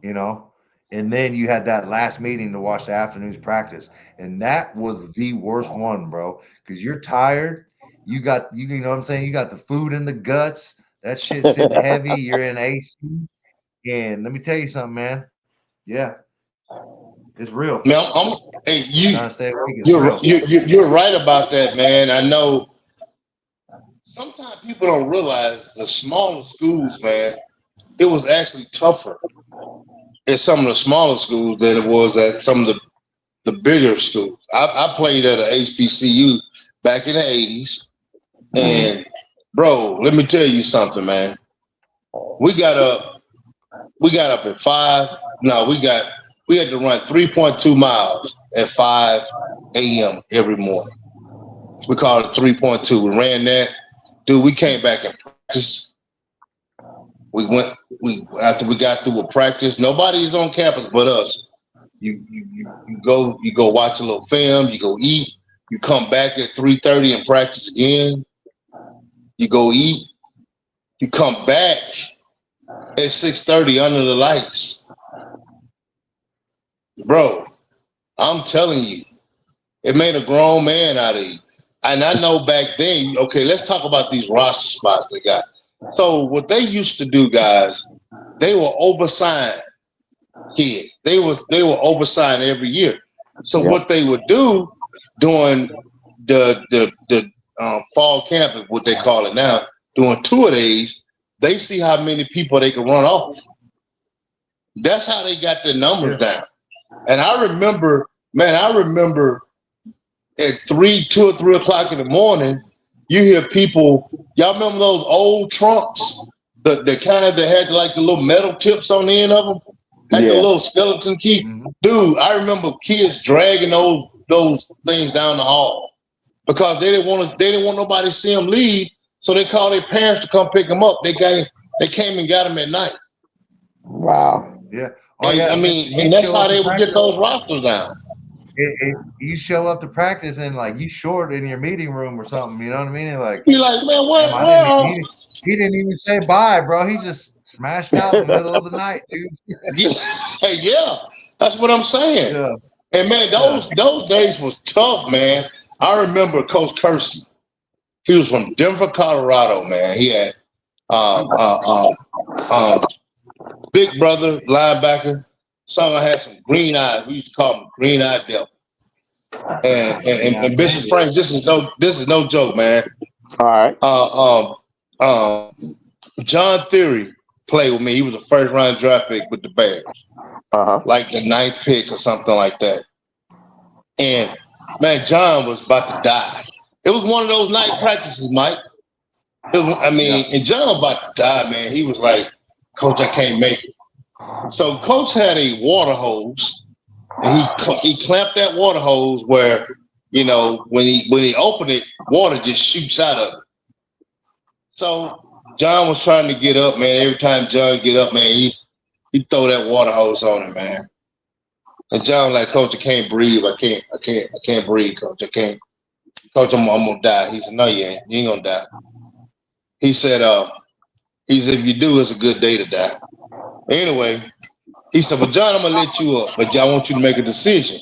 Speaker 5: You know. And then you had that last meeting to watch the afternoon's practice. And that was the worst one, bro. Because you're tired. You know what I'm saying? You got the food in the guts. That shit's sitting heavy. You're in AC. And let me tell you something, man. Yeah. It's real.
Speaker 4: Man,
Speaker 5: Real.
Speaker 4: You're right about that, man. I know sometimes people don't realize the smaller schools, man, it was actually tougher at some of the smaller schools than it was at some of the bigger schools. I played at an HBCU back in the 80s. And bro, let me tell you something, man. We got up at 5. No, we had to run 3.2 miles at 5 a.m. every morning. We called it 3.2. We ran that. Dude, we came back and practiced. After we got through with practice, nobody is on campus but us. You go watch a little film, you go eat, you come back at 3:30 and practice again. You go eat, you come back at 6:30 under the lights. Bro, I'm telling you, it made a grown man out of you. And I know back then, okay, let's talk about these roster spots they got. So what they used to do, guys, they were oversigned kids. They were oversigned every year. So what they would do during the fall camp is what they call it now, doing 2-a-days, they see how many people they can run off. That's how they got their numbers down. And I remember at 2 or 3 o'clock in the morning, you hear people, y'all remember those old trunks? The kind that had like the little metal tips on the end of them? Had the little skeleton key. Dude, I remember kids dragging those things down the hall because they didn't want nobody to see them leave. So they called their parents to come pick them up. They came and got them at night.
Speaker 3: Wow.
Speaker 5: Yeah.
Speaker 4: And that's how they would get those rosters down.
Speaker 5: You show up to practice and like you short in your meeting room or something, you know what I mean? And like,
Speaker 4: you're like, man, what?
Speaker 5: He didn't even say bye, bro. He just smashed out in the middle of the night, dude.
Speaker 4: Yeah, that's what I'm saying.
Speaker 5: Yeah.
Speaker 4: And man, those days was tough, man. I remember Coach Kersey. He was from Denver, Colorado, man. He had big brother linebacker. Someone had some green eyes. We used to call him Green Eye Devil. And Bishop Frank, this is no joke, man.
Speaker 3: All
Speaker 4: right. John Theory played with me. He was a first round draft pick with the Bears. Like the 9th pick or something like that. And man, John was about to die. It was one of those night practices, Mike. And John about to die, man. He was like, Coach, I can't make it. So Coach had a water hose, and he clamped that water hose where, you know, when he opened it, water just shoots out of it. So John was trying to get up, man. Every time John get up, man, he throw that water hose on him, man. And John like, Coach, I can't breathe. I can't breathe, Coach. I can't. Coach, I'm gonna die. He said, no, you ain't. You ain't gonna die. He said, if you do, it's a good day to die. Anyway, he said, well, John, I'm gonna let you up, but I want you to make a decision.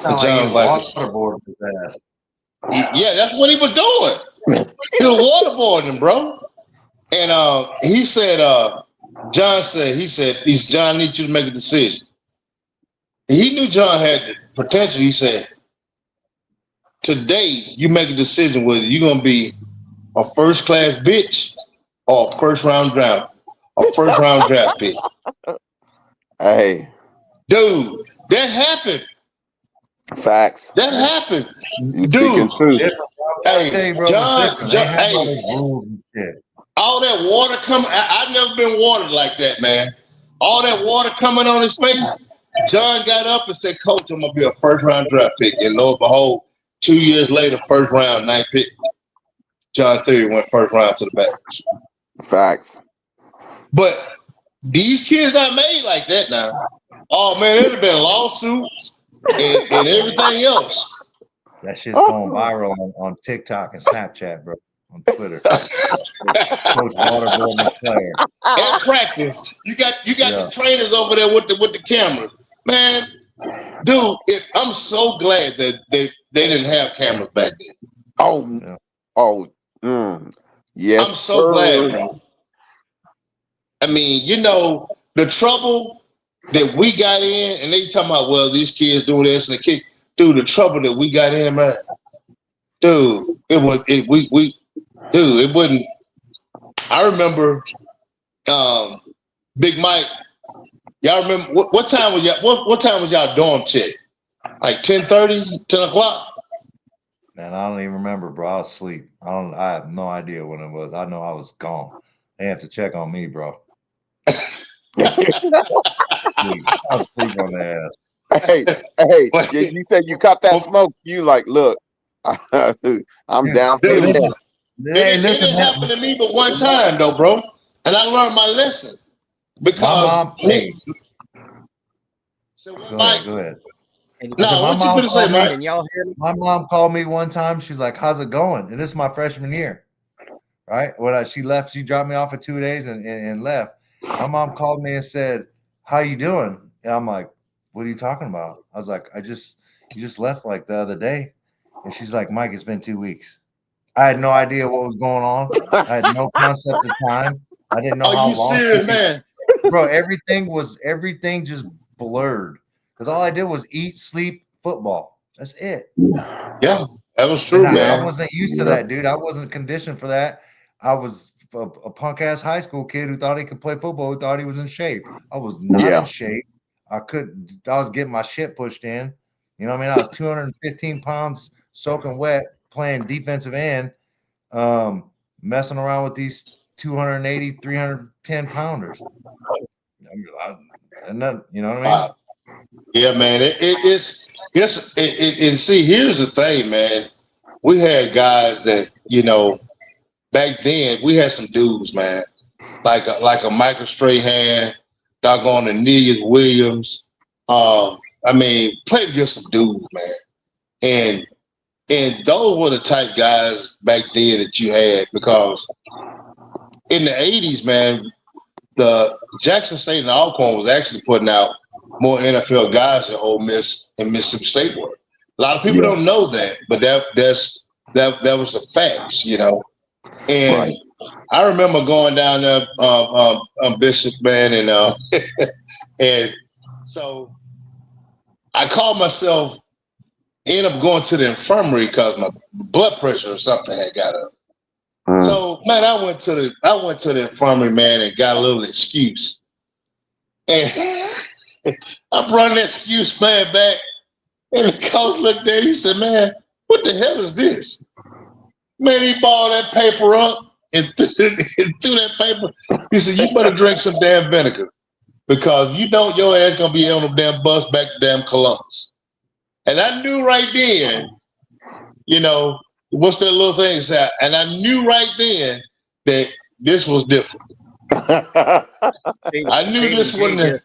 Speaker 4: And John was like,
Speaker 5: waterboard his ass.
Speaker 4: Yeah, that's what he was doing. He was waterboarding him, bro. And he said, John needs you to make a decision. He knew John had the potential. He said, today you make a decision whether you're gonna be a first class bitch or a first round draft pick.
Speaker 3: Hey,
Speaker 4: Dude, that happened.
Speaker 3: facts.
Speaker 4: That happened.
Speaker 3: You speaking
Speaker 4: Dude.
Speaker 3: truth.
Speaker 4: Hey, John, hey,
Speaker 5: rules and shit.
Speaker 4: all that water coming. I've never been watered like that, man. All that water coming on his face. John got up and said, Coach, I'm going to be a first round draft pick. And lo and behold, 2 years later, first round, 9th pick. John Theory went first round to the Packers.
Speaker 3: Facts.
Speaker 4: But these kids not made like that now. Oh, man, there'd have been lawsuits and everything else.
Speaker 5: That shit's going viral on TikTok and Snapchat, bro. On Twitter. Coach waterboarding player.
Speaker 4: At practice, you got the trainers over there with the cameras. Man, dude, I'm so glad that they didn't have cameras back then.
Speaker 3: Yes.
Speaker 4: I'm so glad, bro. I mean, the trouble that we got in, and they talking about, well, these kids doing this and the kid, dude, the trouble that we got in, man. Dude, it wouldn't. I remember Big Mike. Y'all remember what time was what time was y'all dorm check? Like 10:30, 10 o'clock?
Speaker 5: Man, I don't even remember, bro. I was asleep. I have no idea when it was. I know I was gone. They have to check on me, bro. I was asleep on the ass.
Speaker 3: Hey, you said you caught that smoke. You like, look, I'm down for
Speaker 4: Dude,
Speaker 3: that.
Speaker 4: It didn't happen to me but one time though, bro. And I learned my lesson. Because
Speaker 5: go ahead.
Speaker 4: No, what you gonna say, Mike?
Speaker 1: Can y'all hear me?
Speaker 5: My mom called me one time. She's like, "How's it going?" And this is my freshman year, right? When she left, she dropped me off for 2 days and left. My mom called me and said, "How you doing?" And I'm like, "What are you talking about?" I was like, you just left like the other day." And she's like, "Mike, it's been 2 weeks." I had no idea what was going on. I had no concept of time. I didn't know how long.
Speaker 4: Are you serious, man?
Speaker 5: Bro, everything just blurred. Because all I did was eat, sleep, football. That's it.
Speaker 4: Yeah, that was true, man.
Speaker 5: I wasn't used to that, dude. I wasn't conditioned for that. I was a punk ass high school kid who thought he could play football, who thought he was in shape. I was not in shape. I was getting my shit pushed in. You know what I mean? I was 215 pounds soaking wet, playing defensive end, messing around with these 280, 310 pounders. And then, you know what I mean?
Speaker 4: Yeah, man. And see, here's the thing, man. We had guys that, back then we had some dudes, man, like a Michael Strahan, doggone Aeneas Williams. Played against some dudes, man. And those were the type guys back then that you had, because in the 80s, man, the Jackson State and Alcorn was actually putting out more NFL guys than Ole Miss and Mississippi State were. A lot of people don't know that, but that was the facts, And right. I remember going down there on Bishop, man, and so I called myself, ended up going to the infirmary because my blood pressure or something had got up. So, man, I went to the infirmary, man, and got a little excuse. And I brought that excuse, man, back. And the coach looked at it, he said, "Man, what the hell is this?" Man, he balled that paper up and threw that paper. He said, "You better drink some damn vinegar, because your ass gonna be on the damn bus back to damn Columbus." And I knew right then, what's that little thing said? And I knew right then that this was different. I knew this wasn't.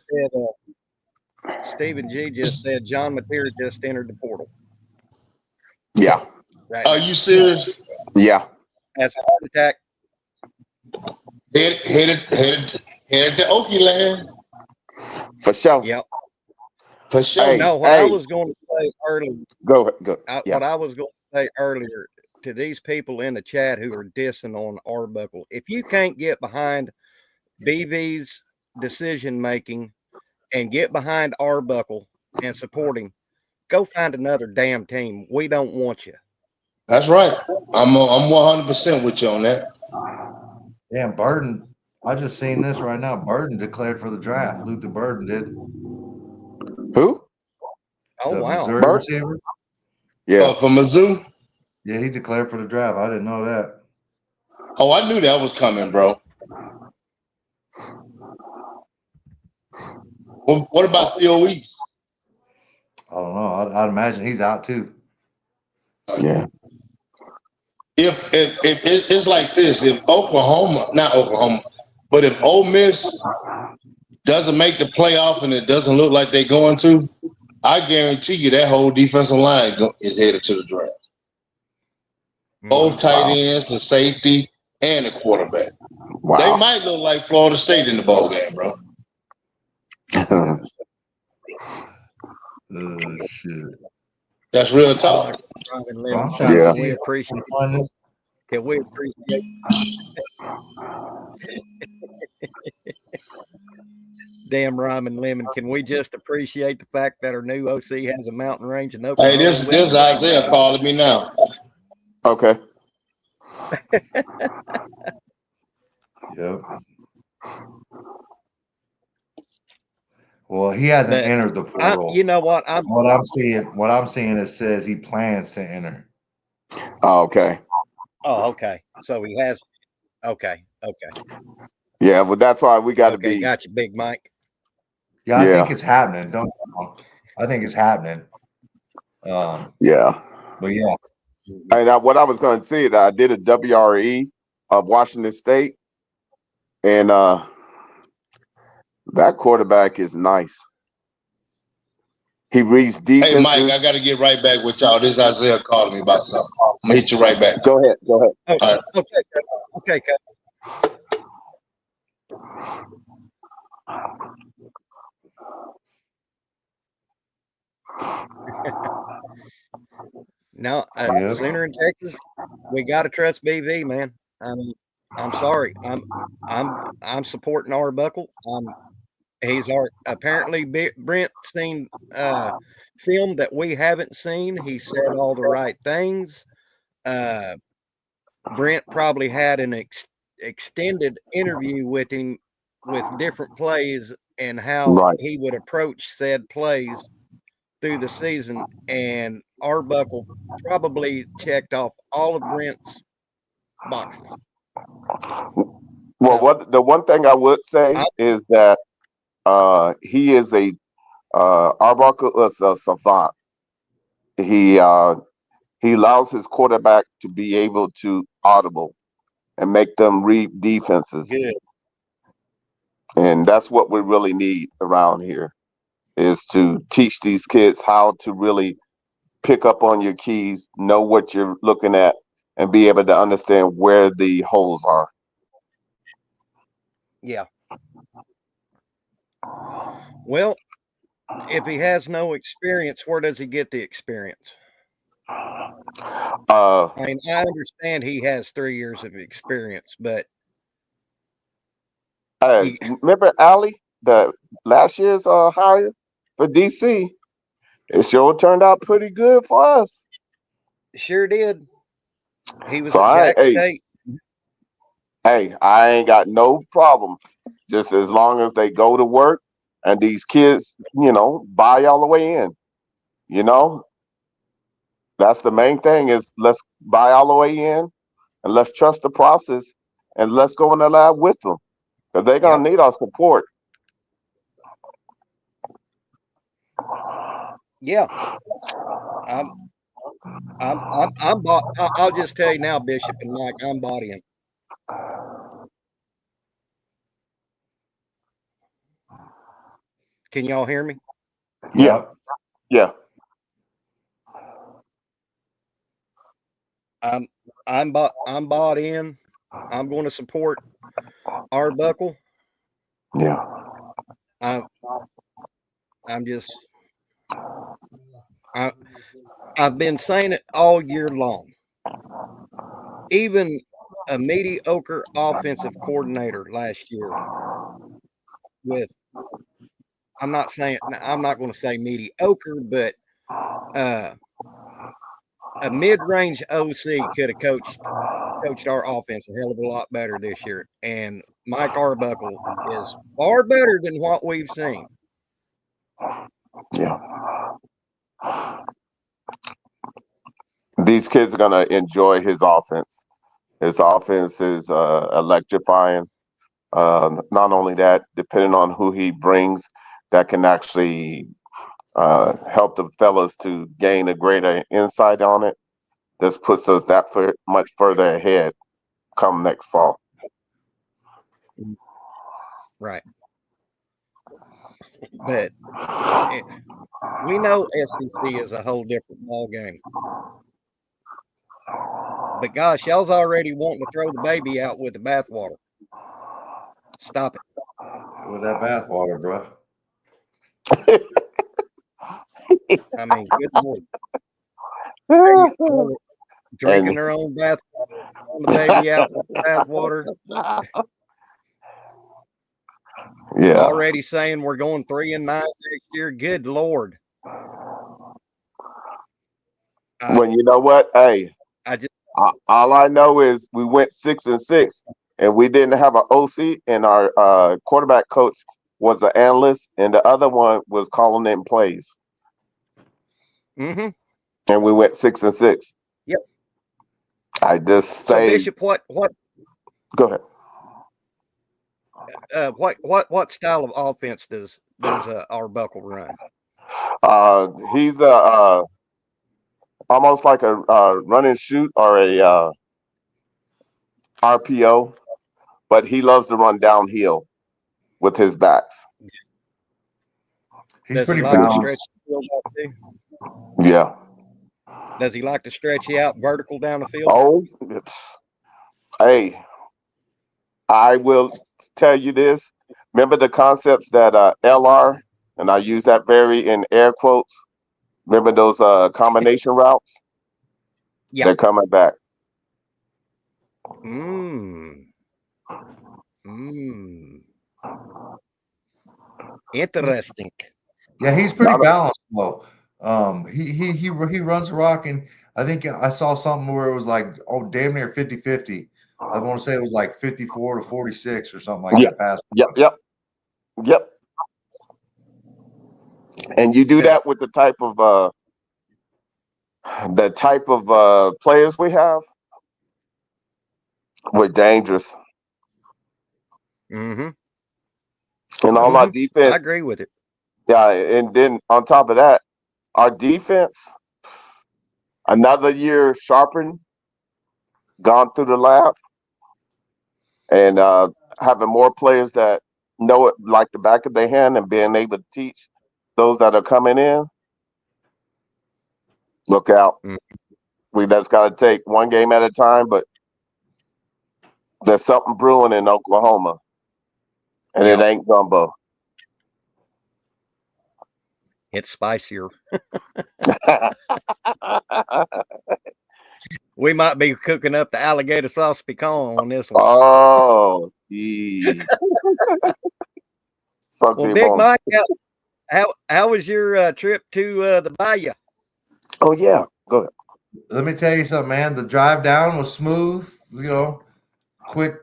Speaker 1: Stephen G just said John Mateer just entered the portal.
Speaker 3: Yeah.
Speaker 1: Right.
Speaker 4: Are you serious?
Speaker 3: Yeah.
Speaker 1: Has a heart attack.
Speaker 4: Headed to Okie land.
Speaker 3: For sure.
Speaker 1: Yep.
Speaker 4: For sure.
Speaker 1: I was going to say earlier.
Speaker 3: Go.
Speaker 1: What I was going to say earlier to these people in the chat who are dissing on Arbuckle. If you can't get behind BV's decision making and get behind Arbuckle and support him, go find another damn team. We don't want you.
Speaker 4: That's right. I'm 100% with you on that.
Speaker 5: Damn, Burden. I just seen this right now. Burden declared for the draft. Luther Burden did.
Speaker 3: Who?
Speaker 1: Oh,
Speaker 5: The
Speaker 1: wow.
Speaker 5: Missouri
Speaker 3: Burden?
Speaker 5: receiver.
Speaker 3: Yeah.
Speaker 4: For Mizzou?
Speaker 5: Yeah, he declared for the draft. I didn't know that.
Speaker 4: Oh, I knew that was coming, bro. Well, what about Theo East?
Speaker 5: I don't know. I'd imagine he's out too.
Speaker 3: Yeah.
Speaker 4: If it's like this, if not Oklahoma, but if Ole Miss doesn't make the playoff and it doesn't look like they're going to, I guarantee you that whole defensive line is headed to the draft. Both tight ends, the safety, and the quarterback.
Speaker 3: Wow.
Speaker 4: They might look like Florida State in the ball game, bro.
Speaker 5: Shit.
Speaker 4: That's real talk.
Speaker 3: Yeah.
Speaker 1: We appreciate it. Can we appreciate damn Ryman Lemon? Can we just appreciate the fact that our new OC has a mountain range in Oklahoma?
Speaker 4: Hey, this is Isaiah calling me now.
Speaker 3: Okay.
Speaker 5: Yep. Well, he hasn't entered the portal.
Speaker 1: You know what?
Speaker 5: What I'm seeing it says he plans to enter.
Speaker 3: Oh, okay.
Speaker 1: Oh, okay. So he has. Okay.
Speaker 3: Yeah, well, that's why we got to be.
Speaker 1: Got you, Big Mike.
Speaker 5: Yeah, I think it's happening. I think it's happening.
Speaker 3: Yeah.
Speaker 5: But yeah.
Speaker 3: And what I was going to say, that I did a WRE of Washington State, and that quarterback is nice. He reads defenses.
Speaker 4: Hey, Mike, I got to get right back with y'all. This is Isaiah calling me about something. I'm going to hit you right back.
Speaker 3: Go ahead.
Speaker 1: All right. Okay. Now, Sooner in Texas, we got to trust BV, man. I mean, I'm sorry. I'm supporting Arbuckle. He's apparently Brent seen film that we haven't seen. He said all the right things. Brent probably had an extended interview with him with different plays and how he would approach said plays through the season, and Arbuckle probably checked off all of Brent's boxes.
Speaker 3: Well, the one thing I would say is that he is Arbuckle is a savant. He allows his quarterback to be able to audible and make them read defenses.
Speaker 1: Good.
Speaker 3: And that's what we really need around here, is to teach these kids how to really pick up on your keys, know what you're looking at, and be able to understand where the holes are.
Speaker 1: Yeah. Well, if he has no experience, where does he get the experience? I mean, I understand he has 3 years of experience, but
Speaker 3: remember Allie, the last year's hire for DC? It sure turned out pretty good for us.
Speaker 1: Sure did. He was at Jack State.
Speaker 3: Hey, I ain't got no problem. Just as long as they go to work and these kids, buy all the way in. That's the main thing, is let's buy all the way in and let's trust the process and let's go in the lab with them, because they're going to need our support.
Speaker 1: Yeah. I'll just tell you now, Bishop and Mike, I'm bought in. Can y'all hear me?
Speaker 3: Yeah.
Speaker 1: I'm bought in. I'm going to support Arbuckle.
Speaker 3: Yeah.
Speaker 1: I've been saying it all year long. even a mediocre offensive coordinator last year with, I'm not going to say mediocre, but a mid-range OC could have coached our offense a hell of a lot better this year. And Mike Arbuckle is far better than what we've seen.
Speaker 3: Yeah. These kids are going to enjoy his offense. His offense is electrifying. Not only that, depending on who he brings, that can actually help the fellas to gain a greater insight on it. This puts us that much further ahead come next fall.
Speaker 1: Right. But we know SEC is a whole different ball game. But gosh, y'all's already wanting to throw the baby out with the bathwater. Stop it.
Speaker 5: With that bathwater, bro.
Speaker 1: I mean, good Lord. Drinking their own bathwater, throwing the baby out with the bathwater.
Speaker 3: Yeah.
Speaker 1: Already saying we're going 3-9 next year. Good Lord.
Speaker 3: Well, you know what? Hey, all I know is we went 6-6, and we didn't have an OC, and our quarterback coach was an analyst, and the other one was calling in plays.
Speaker 1: Mm-hmm.
Speaker 3: And we went 6-6.
Speaker 1: Yep.
Speaker 3: I just say.
Speaker 1: So Bishop, what?
Speaker 3: Go ahead.
Speaker 1: What style of offense does Arbuckle run?
Speaker 3: He's almost like a run and shoot or a RPO, but he loves to run downhill with his backs.
Speaker 5: He's pretty balanced.
Speaker 3: Yeah.
Speaker 1: Does he like to stretch you out vertical down the field?
Speaker 3: Oh, hey, I will tell you this. Remember the concepts that LR, and I use that very in air quotes. Remember those combination routes?
Speaker 1: Yeah.
Speaker 3: They're coming back.
Speaker 1: Interesting.
Speaker 5: Yeah, he's pretty balanced though. He runs the rock, and I think I saw something where it was like, damn near 50-50. I want to say it was like 54-46 or something like that. Pass.
Speaker 3: Yep. And you do that with the type of players we have. We're dangerous.
Speaker 1: Mm-hmm.
Speaker 3: And all our defense.
Speaker 1: I agree with it.
Speaker 3: Yeah, and then on top of that, our defense, another year sharpened, gone through the lab, and having more players that know it like the back of their hand and being able to teach those that are coming in. Look out. We just got to take one game at a time, but there's something brewing in Oklahoma, and it ain't gumbo.
Speaker 1: It's spicier. We might be cooking up the alligator sauce pecan on this one.
Speaker 3: Oh, geez.
Speaker 1: Well, Big Mike, how was your trip to the Bayou?
Speaker 3: Oh, yeah. Go ahead.
Speaker 5: Let me tell you something, man. The drive down was smooth, quick,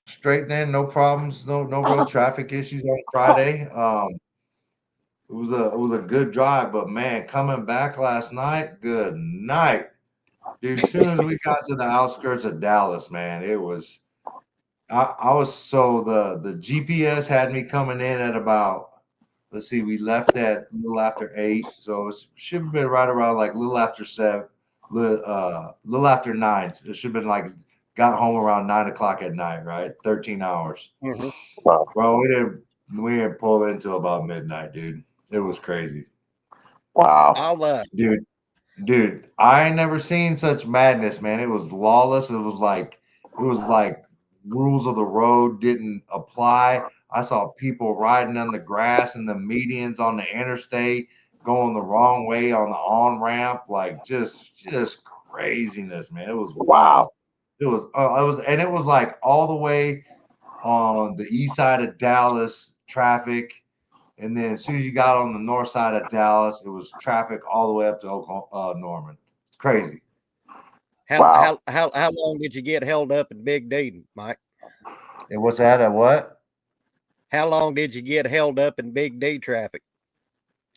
Speaker 5: straight in, no problems, no real traffic issues on Friday. It was a good drive, but man, coming back last night, good night. Dude, as soon as we got to the outskirts of Dallas, man, it was I was so the GPS had me coming in at about, let's see, we left at a little after 8, so it should have been right around like a little after 7, little after 9. It should have been like got home around 9 o'clock at night, right? 13 hours.
Speaker 1: Mm-hmm.
Speaker 5: Wow. Bro, we didn't pull in until about midnight, dude. It was crazy.
Speaker 3: Wow.
Speaker 5: Dude, I ain't never seen such madness, man. It was lawless. It was like rules of the road didn't apply. I saw people riding on the grass and the medians on the interstate, going the wrong way on the on ramp, like just craziness, man. It was
Speaker 3: Wow.
Speaker 5: wild. It was like all the way on the east side of Dallas, traffic. And then as soon as you got on the north side of Dallas, it was traffic all the way up to Norman. It's crazy.
Speaker 1: How long did you get held up in Big D, Mike?
Speaker 5: And what's that at what?
Speaker 1: How long did you get held up in Big D traffic?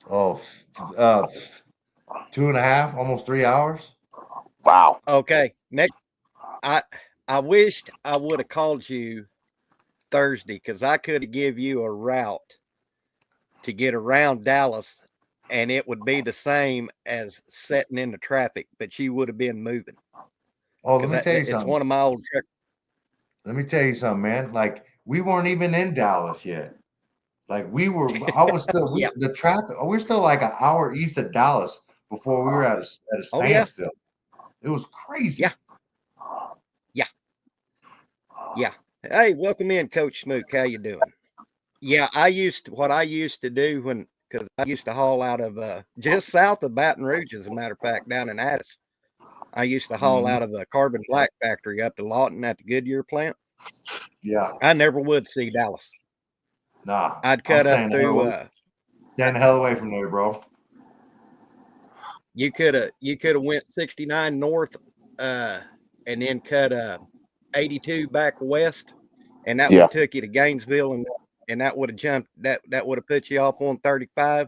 Speaker 5: Oh, 2.5, almost 3 hours.
Speaker 3: Wow.
Speaker 1: Okay. Next, I wished I would have called you Thursday because I could have give you a route to get around Dallas, and it would be the same as setting in the traffic, but you would have been moving.
Speaker 5: Oh, let me tell you something.
Speaker 1: It's one of my old trucks.
Speaker 5: Let me tell you something, man. Like we weren't even in Dallas yet. Like I was still
Speaker 1: Yeah.
Speaker 5: the traffic. We're still like an hour east of Dallas before we were at a standstill. It was crazy.
Speaker 1: Yeah. Hey, welcome in, Coach Smook. How you doing? Yeah, what I used to do because I used to haul out of just south of Baton Rouge, as a matter of fact, down in Addis. I used to haul out of a carbon black factory up to Lawton at the Goodyear plant.
Speaker 5: Yeah.
Speaker 1: I never would see Dallas.
Speaker 5: Nah.
Speaker 1: I'd cut up through
Speaker 5: stand the hell away from there, bro.
Speaker 1: You could have went 69 north and then cut 82 back west, and that would have took you to Gainesville, and that would have jumped that would have put you off on 35.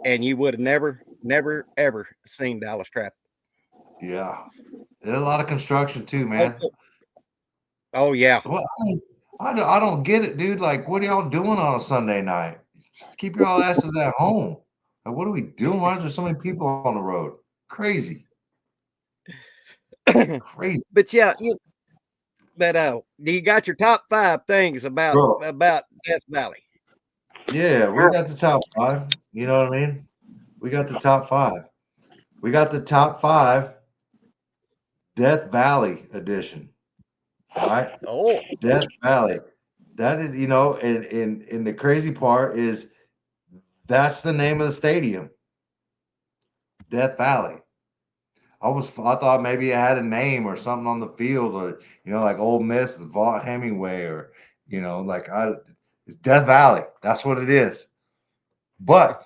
Speaker 1: And you would have never ever seen Dallas traffic.
Speaker 5: Yeah. There's a lot of construction too, man.
Speaker 1: Oh yeah.
Speaker 5: Well, I don't get it, dude. Like, what are y'all doing on a Sunday night? Just keep y'all asses at home. Like, what are we doing? Why is there so many people on the road? Crazy. Crazy.
Speaker 1: But yeah, you got your top 5 things about Death Valley?
Speaker 5: Yeah, we got the top 5. You know what I mean? We got the top 5. We got the top 5 Death Valley edition. All right.
Speaker 1: Oh,
Speaker 5: Death Valley. That is, and the crazy part is that's the name of the stadium. Death Valley. I thought maybe it had a name or something on the field, or like Ole Miss, Vaught Hemingway, or it's Death Valley. That's what it is. But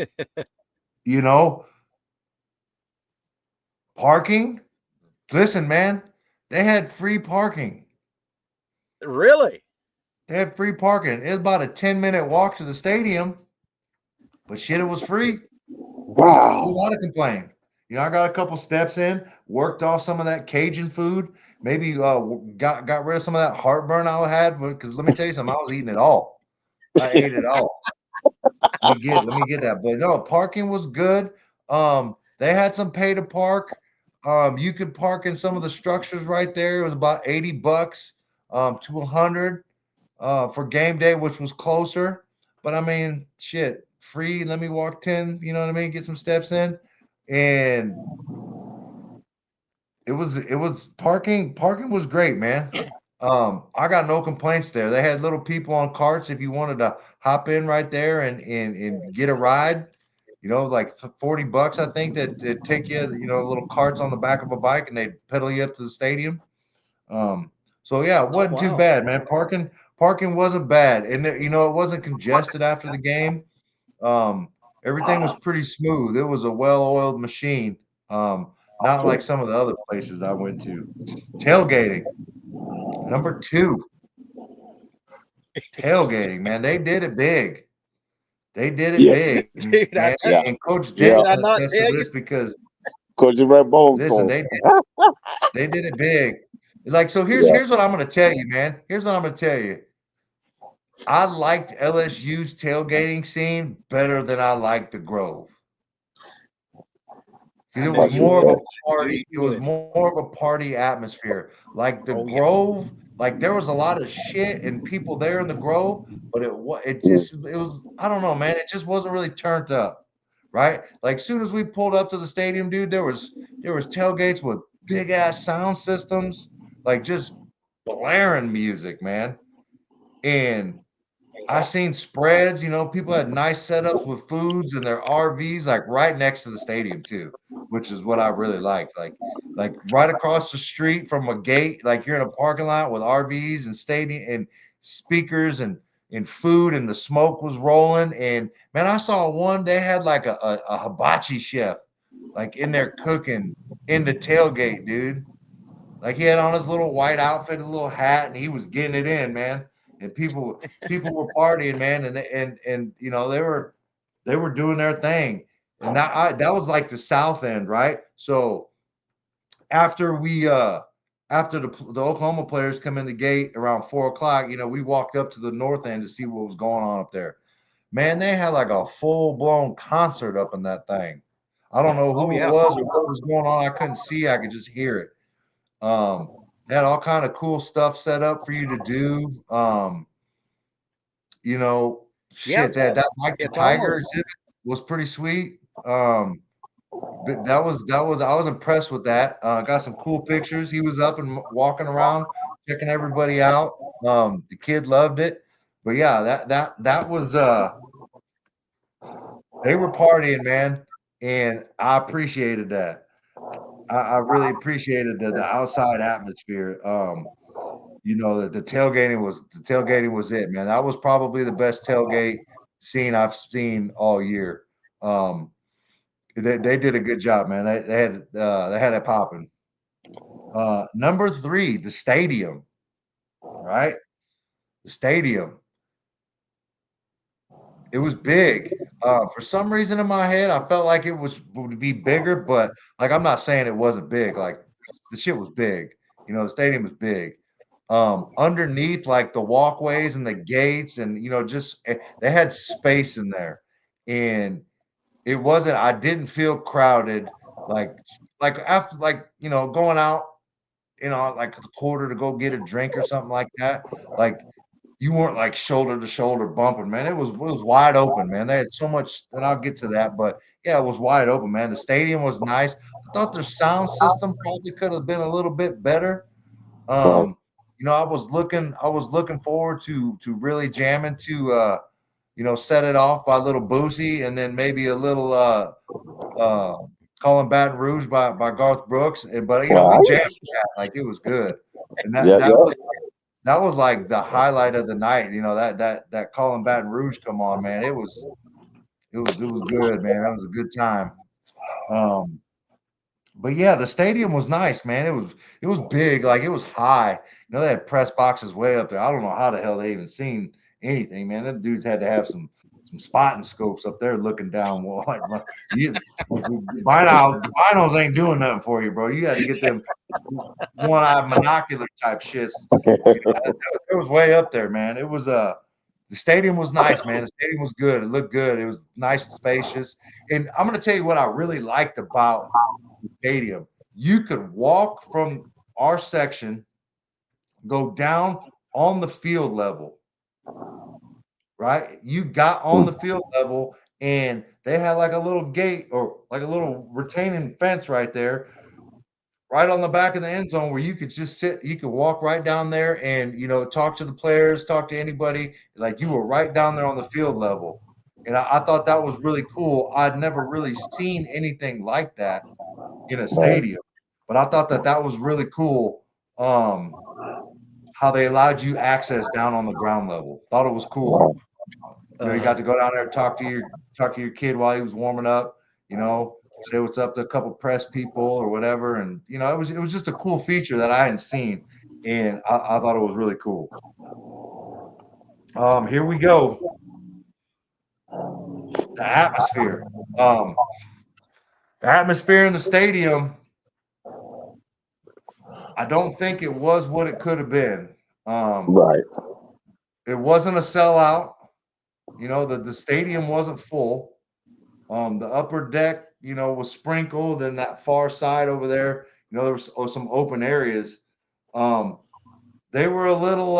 Speaker 5: parking. Listen, man, they had free parking.
Speaker 1: Really?
Speaker 5: They had free parking. It was about a 10-minute walk to the stadium, but shit, it was free.
Speaker 3: Wow.
Speaker 5: Who want to complain? I got a couple steps in, worked off some of that Cajun food, maybe got rid of some of that heartburn I had, because let me tell you something, I was eating it all. I ate it all. Let me get that. But no, parking was good. They had some pay to park. You could park in some of the structures right there. It was about $80 to $100 for game day, which was closer. But I mean, shit, free. Let me walk 10. You know what I mean? Get some steps in, and it was parking. Parking was great, man. I got no complaints there. They had little people on carts if you wanted to hop in right there and get a ride. Like $40, I think that take you. Little carts on the back of a bike, and they pedal you up to the stadium. So yeah, it wasn't too bad, man. Parking wasn't bad, and it wasn't congested after the game. Everything was pretty smooth. It was a well-oiled machine. Not like some of the other places I went to. Tailgating. Number 2. Tailgating, man. They did it big. They did it big.
Speaker 1: Dude,
Speaker 5: man. And Coach
Speaker 1: did
Speaker 5: Dick
Speaker 1: I not tell
Speaker 5: this
Speaker 1: you?
Speaker 5: because
Speaker 3: Coach Red Bone.
Speaker 5: Listen, they did it big. Like, so here's what I'm gonna tell you, man. Here's what I'm gonna tell you. I liked LSU's tailgating scene better than I liked the Grove. It was more of a party. It was more of a party atmosphere. Like the Grove, like there was a lot of shit and people there in the Grove, but it was I don't know, man. It just wasn't really turned up, right? Like soon as we pulled up to the stadium, dude, there was tailgates with big ass sound systems, like just blaring music, man. And I seen spreads, people had nice setups with foods and their RVs like right next to the stadium too, which is what I really liked. Like right across the street from a gate, like you're in a parking lot with RVs and stadium and speakers and food, and the smoke was rolling. And man, I saw one, they had like a hibachi chef like in there cooking in the tailgate, dude. Like he had on his little white outfit, a little hat, and he was getting it in, man. And people were partying, man, and they were doing their thing. And that was like the south end, right? So after after the Oklahoma players come in the gate around 4 o'clock, we walked up to the north end to see what was going on up there. Man, they had like a full blown concert up in that thing. I don't know who it was or what was going on. I couldn't see. I could just hear it. They had all kind of cool stuff set up for you to do. Shit, that Mike the Tiger exhibit was pretty sweet. But I was impressed with that. Got some cool pictures. He was up and walking around, checking everybody out. The kid loved it. But yeah, that was they were partying, man, and I appreciated that. I really appreciated the outside atmosphere. The tailgating was it, man. That was probably the best tailgate scene I've seen all year. They did a good job, man. They had it popping. Number 3, the stadium, right? The stadium. It was big. For some reason in my head, I felt like would be bigger, but like I'm not saying it wasn't big. Like the shit was big. The stadium was big. Underneath, like the walkways and the gates, and they had space in there, and it wasn't. I didn't feel crowded. Like after going out, like the quarter to go get a drink or something like that. Like you weren't like shoulder to shoulder bumping, man. It was wide open, man. They had so much, and I'll get to that, but yeah, it was wide open, man. The stadium was nice. I thought their sound system probably could have been a little bit better. I was looking forward to really jamming to set it off by a little Boosie, and then maybe a little Calling Baton Rouge by Garth Brooks. But we jammed that, like it was good. And that was like the highlight of the night. That Calling Baton Rouge come on, man. It was good, man. That was a good time. But yeah, the stadium was nice, man. It was big, like it was high. They had press boxes way up there. I don't know how the hell they even seen anything, man. Them dudes had to have some spotting scopes up there looking down. Well, like binos ain't doing nothing for you, bro. You got to get them one-eye monocular type shits. It was way up there, man. It was the stadium was nice, man. The stadium was good. It looked good. It was nice and spacious. And I'm going to tell you what I really liked about the stadium. You could walk from our section, go down on the field level, right? You got on the field level, and they had like a little gate or like a little retaining fence right there, right on the back of the end zone, where you could just sit, you could walk right down there and, talk to the players, talk to anybody. Like you were right down there on the field level. And I thought that was really cool. I'd never really seen anything like that in a stadium, but I thought that was really cool. How they allowed you access down on the ground level. Thought it was cool. You got to go down there and talk to your kid while he was warming up, say what's up to a couple press people or whatever. And, it was just a cool feature that I hadn't seen. And I thought it was really cool. Here we go. The atmosphere. The atmosphere in the stadium, I don't think it was what it could have been.
Speaker 3: Right.
Speaker 5: It wasn't a sellout. The stadium wasn't full. The upper deck, was sprinkled, and that far side over there, there was some open areas. They were a little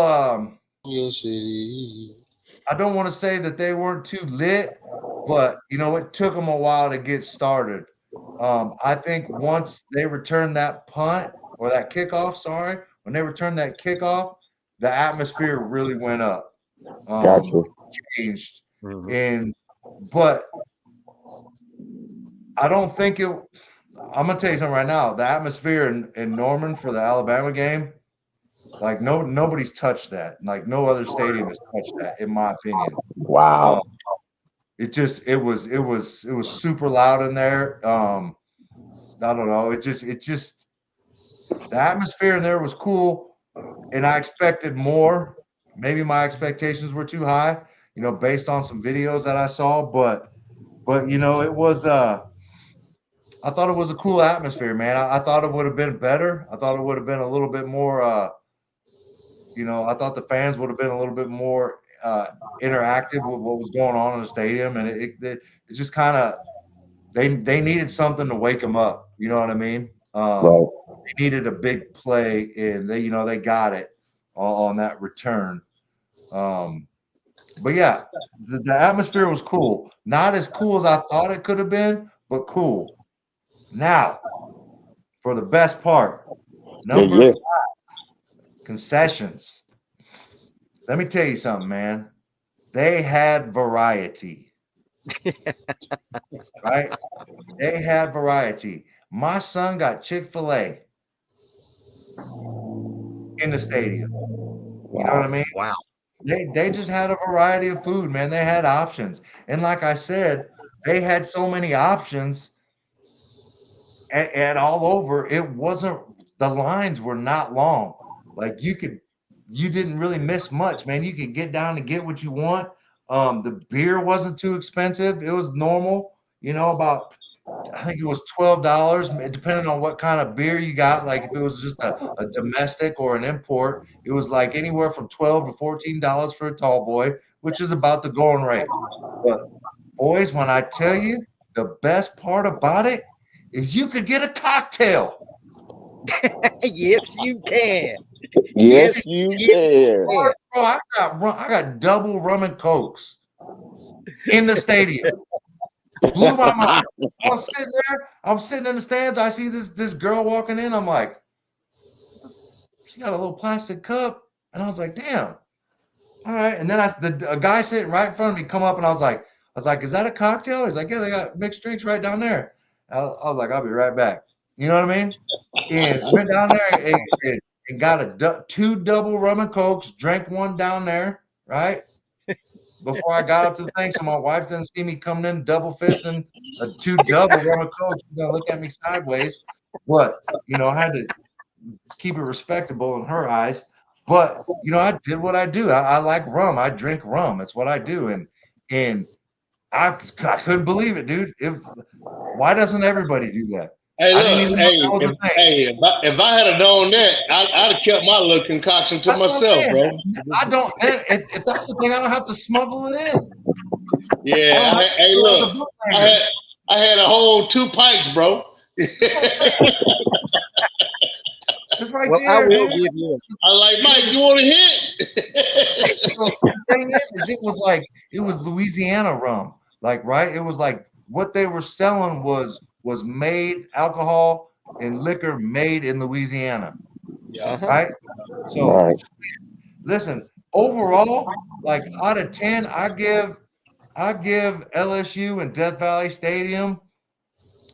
Speaker 4: Yes, it is.
Speaker 5: I don't want to say that they weren't too lit, but it took them a while to get started. I think once they returned that punt or that kickoff, when they returned that kickoff, the atmosphere really went up.
Speaker 3: Gotcha.
Speaker 5: changed. But I don't think it. I'm gonna tell you something right now. The atmosphere in Norman for the Alabama game, like nobody's touched that. Like no other stadium has touched that, in my opinion.
Speaker 3: Wow.
Speaker 5: It was super loud in there. I don't know. It just the atmosphere in there was cool, and I expected more. Maybe my expectations were too high, based on some videos that I saw. But it was I thought it was a cool atmosphere, man. I thought it would have been better. I thought it would have been a little bit more I thought the fans would have been a little bit more interactive with what was going on in the stadium, and it just kind of they needed something to wake them up. You know what I mean?
Speaker 3: Right.
Speaker 5: They needed a big play, and they got it on that return. But yeah, the atmosphere was cool. Not as cool as I thought it could have been, but cool. Now, for the best part, number 5, concessions. Let me tell you something, man. They had variety, right? They had variety. My son got Chick-fil-A in the stadium. You know what I mean?
Speaker 1: Wow.
Speaker 5: They just had a variety of food, man. They had options. And like I said, they had so many options and all over. It wasn't the lines were not long. Like you didn't really miss much, man. You could get down and get what you want. The beer wasn't too expensive. It was normal, about I think it was $12, depending on what kind of beer you got. Like if it was just a domestic or an import, it was like anywhere from $12 to $14 for a tall boy, which is about the going rate. But boys, when I tell you the best part about it is you could get a cocktail.
Speaker 1: Yes, you can.
Speaker 3: Yes, you can.
Speaker 5: Bro, I got double rum and cokes in the stadium. Blew my mind. I'm sitting in the stands. I see this girl walking in. I'm like, she got a little plastic cup, and I was like, damn. All right. And then a guy sitting right in front of me come up, and I was like, is that a cocktail? He's like, yeah, they got mixed drinks right down there. I was like, I'll be right back. You know what I mean? And went down there and got 2 double rum and cokes, drank one down there, right? Before I got up to the thing, so my wife didn't see me coming in double fisting 2 double rum and cokes. She's gonna look at me sideways. But I had to keep it respectable in her eyes. But I did what I do. I like rum. I drink rum. That's what I do. And I couldn't believe it, dude. Why doesn't everybody do that?
Speaker 4: Hey, look, if I had known that, I'd have kept my little concoction to myself, bro.
Speaker 5: I don't. If that's the thing, I don't have to smuggle it in.
Speaker 4: Yeah. Hey, look, I had a whole 2 pints, bro.
Speaker 5: It's right
Speaker 1: Well,
Speaker 5: there.
Speaker 1: I will give you.
Speaker 4: I like, Mike, you want to hit?
Speaker 5: So the thing is it was Louisiana rum, like, right? It was like what they were selling was made alcohol and liquor made in Louisiana.
Speaker 4: Yeah.
Speaker 5: Right. So listen, overall, like out of 10, I give LSU and Death Valley Stadium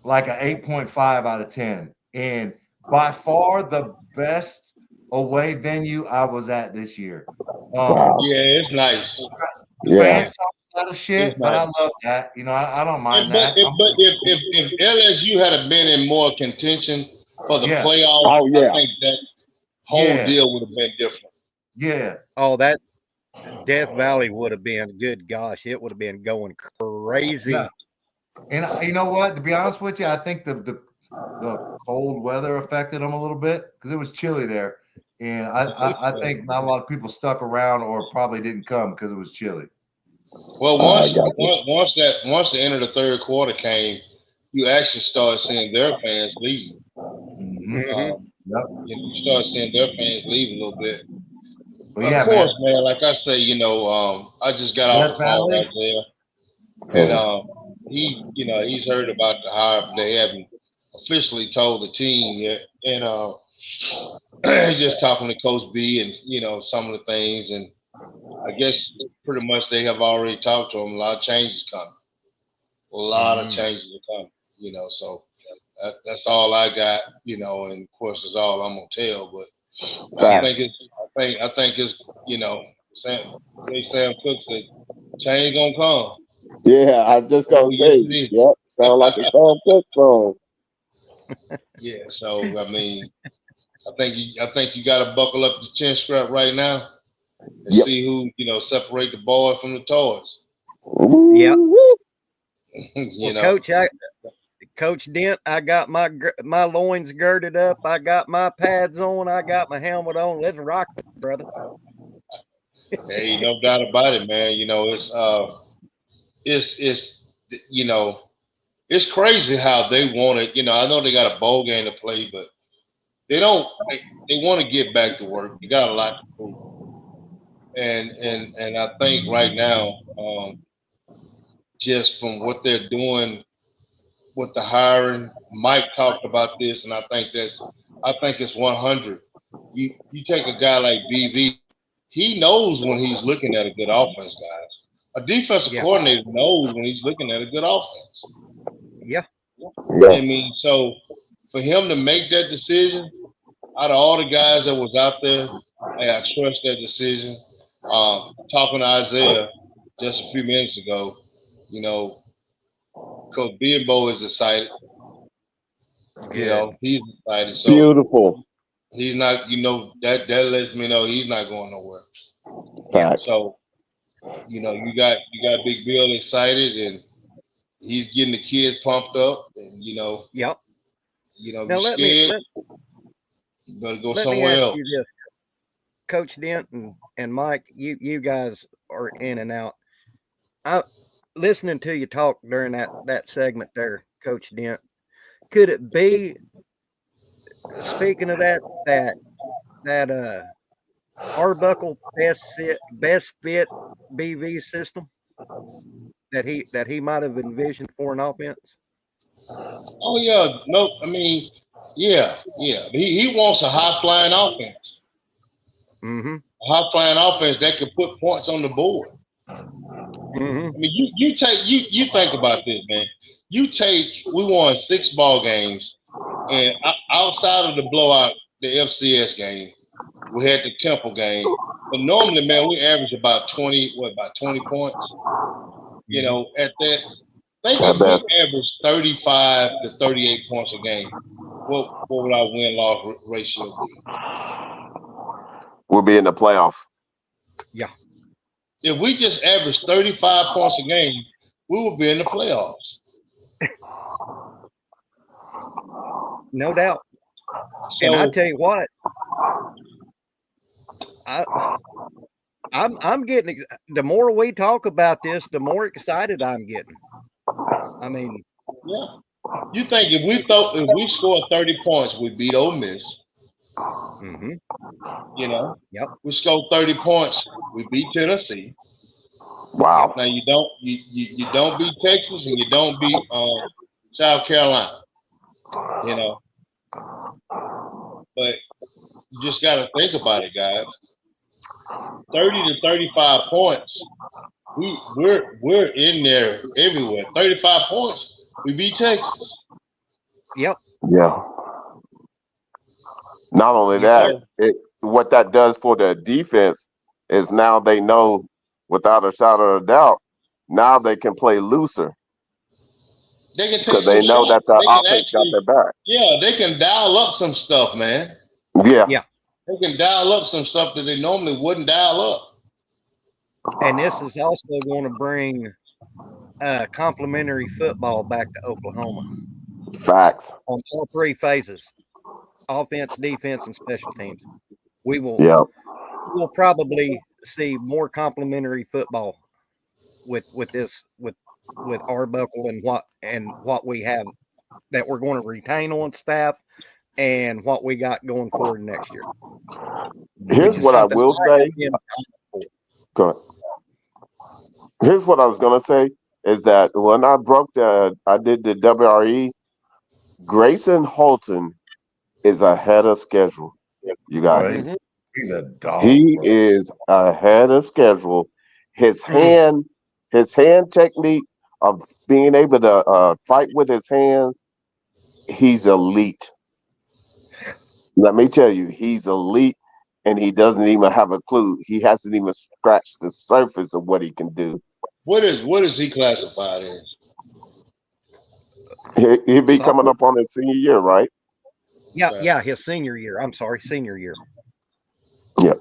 Speaker 5: like an 8.5 out of 10. And by far the best away venue I was at this year.
Speaker 4: Yeah, it's nice.
Speaker 5: The fans talk a lot of shit, but I love that. I don't mind that.
Speaker 4: But if LSU had been in more contention for the playoffs, I think that whole deal would have been different.
Speaker 5: Yeah.
Speaker 1: Oh, that Death Valley would have been, good gosh, it would have been going crazy.
Speaker 5: Yeah. And you know what? To be honest with you, I think the cold weather affected them a little bit because it was chilly there. And I think not a lot of people stuck around or probably didn't come because it was chilly.
Speaker 4: Well, once the end of the third quarter came, you actually started seeing their fans leave. You start seeing their fans leave a little bit. But of course, man, like I say, I just got off the phone right there, and he's heard about the hire. They haven't officially told the team yet, and he's just talking to Coach B and some of the things, and I guess pretty much they have already talked to him. A lot of changes coming. A lot of changes are coming. You know, so that's all I got. You know, and of course, it's all I'm gonna tell. But I think it's you know, Sam Cooke said, change gonna come.
Speaker 3: Yeah, I just gonna say, yep, sound like a Sam Cooke song.
Speaker 4: Yeah, so I mean, I think you got to buckle up the chin strap right now and see who separate the boy from the toys.
Speaker 1: Yeah.
Speaker 4: You know,
Speaker 1: Coach Dent, I got my loins girded up. I got my pads on. I got my helmet on. Let's rock, brother.
Speaker 4: Hey, no doubt about it, man. You know, it's it's crazy how they want it. You know, I know they got a bowl game to play, but they don't. They want to get back to work. You got a lot to prove, and I think right now, just from what they're doing with the hiring, Mike talked about this, and I think it's 100. You take a guy like BV, he knows when he's looking at a good offense, guys. A defensive coordinator knows when he's looking at a good offense.
Speaker 1: Yeah.
Speaker 4: I mean, so for him to make that decision, out of all the guys that was out there, hey, I trust that decision. Talking to Isaiah just a few minutes ago, you know, Coach Beerbo is excited. You know, he's excited. So
Speaker 3: beautiful.
Speaker 4: He's not, that lets me know he's not going nowhere.
Speaker 3: Facts.
Speaker 4: So, you got Big Bill excited, and he's getting the kids pumped up, and
Speaker 1: Yep.
Speaker 4: Now
Speaker 1: you
Speaker 4: scared, you better go somewhere else.
Speaker 1: Let me ask you this, Coach Dent and Mike, you guys are in and out. Listening to you talk during that segment there, Coach Dent, could it be, speaking of that Arbuckle best fit BV system that he might have envisioned for an offense?
Speaker 4: Oh yeah, no, I mean, yeah. He wants a high flying offense.
Speaker 1: Mm-hmm.
Speaker 4: A high flying offense that could put points on the board.
Speaker 1: Mm-hmm.
Speaker 4: I mean, you think about this, man. We won 6 ball games, and outside of the blowout, the FCS game, we had the Temple game. But normally, man, we average about 20 points. You know, at that, think if we average 35 to 38 points a game, what would our win-loss ratio be?
Speaker 3: We'll be in the playoffs.
Speaker 1: Yeah.
Speaker 4: If we just average 35 points a game, we will be in the playoffs.
Speaker 1: No doubt. So, and I tell you what, I'm getting, the more we talk about this, the more excited I'm getting. I mean,
Speaker 4: yeah. You think if we score 30 points, we beat Ole Miss.
Speaker 1: Mm-hmm.
Speaker 4: Yep. We score 30 points, we beat Tennessee.
Speaker 3: Wow.
Speaker 4: Now you don't beat Texas, and you don't beat South Carolina. But you just got to think about it, guys. 30 to 35 points. We're in there everywhere. 35 points. We beat Texas.
Speaker 1: Yep.
Speaker 3: Yeah. Not only that, what that does for the defense is now they know, without a shadow of a doubt, now they can play looser.
Speaker 4: They can take
Speaker 3: because they know that the offense got their back.
Speaker 4: Yeah, they can dial up some stuff, man.
Speaker 3: Yeah.
Speaker 4: They can dial up some stuff that they normally wouldn't dial up.
Speaker 1: And this is also going to bring complementary football back to Oklahoma.
Speaker 3: Facts.
Speaker 1: On all 3 phases: offense, defense, and special teams. We will.
Speaker 3: Yeah.
Speaker 1: We'll probably see more complementary football with Arbuckle and what we have that we're going to retain on staff, and what we got going forward next year.
Speaker 3: Here's what I will say. Go ahead. Here's what I was gonna say is that when I did the WRE, Grayson Holton is ahead of schedule. You guys,
Speaker 5: He's a dog.
Speaker 3: He
Speaker 5: bro.
Speaker 3: is ahead of schedule. His hand technique of being able to fight with his hands, he's elite. Let me tell you, he's elite, and he doesn't even have a clue. He hasn't even scratched the surface of what he can do.
Speaker 4: What is he classified as?
Speaker 3: He'll be coming up on his senior year, right?
Speaker 1: Yeah, his senior year. I'm sorry, senior year.
Speaker 3: Yeah.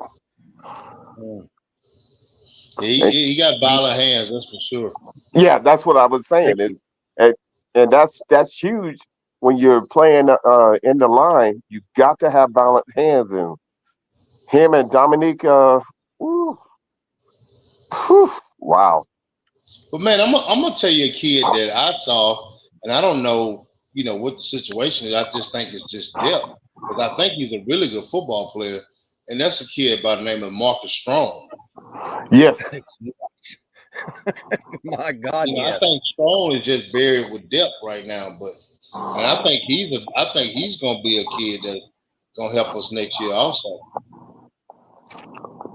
Speaker 4: He got violent hands, that's for sure.
Speaker 3: Yeah, that's what I was saying. And that's huge when you're playing in the line. You got to have violent hands, and him and Dominique. Whew, wow.
Speaker 4: But man, I'm gonna tell you a kid that I saw, and I don't know, what the situation is. I just think it's just depth, because I think he's a really good football player, and that's a kid by the name of Marcus Strong.
Speaker 3: Yes.
Speaker 1: My God,
Speaker 4: I think Strong is just buried with depth right now, and I think he's gonna be a kid that's gonna help us next year also.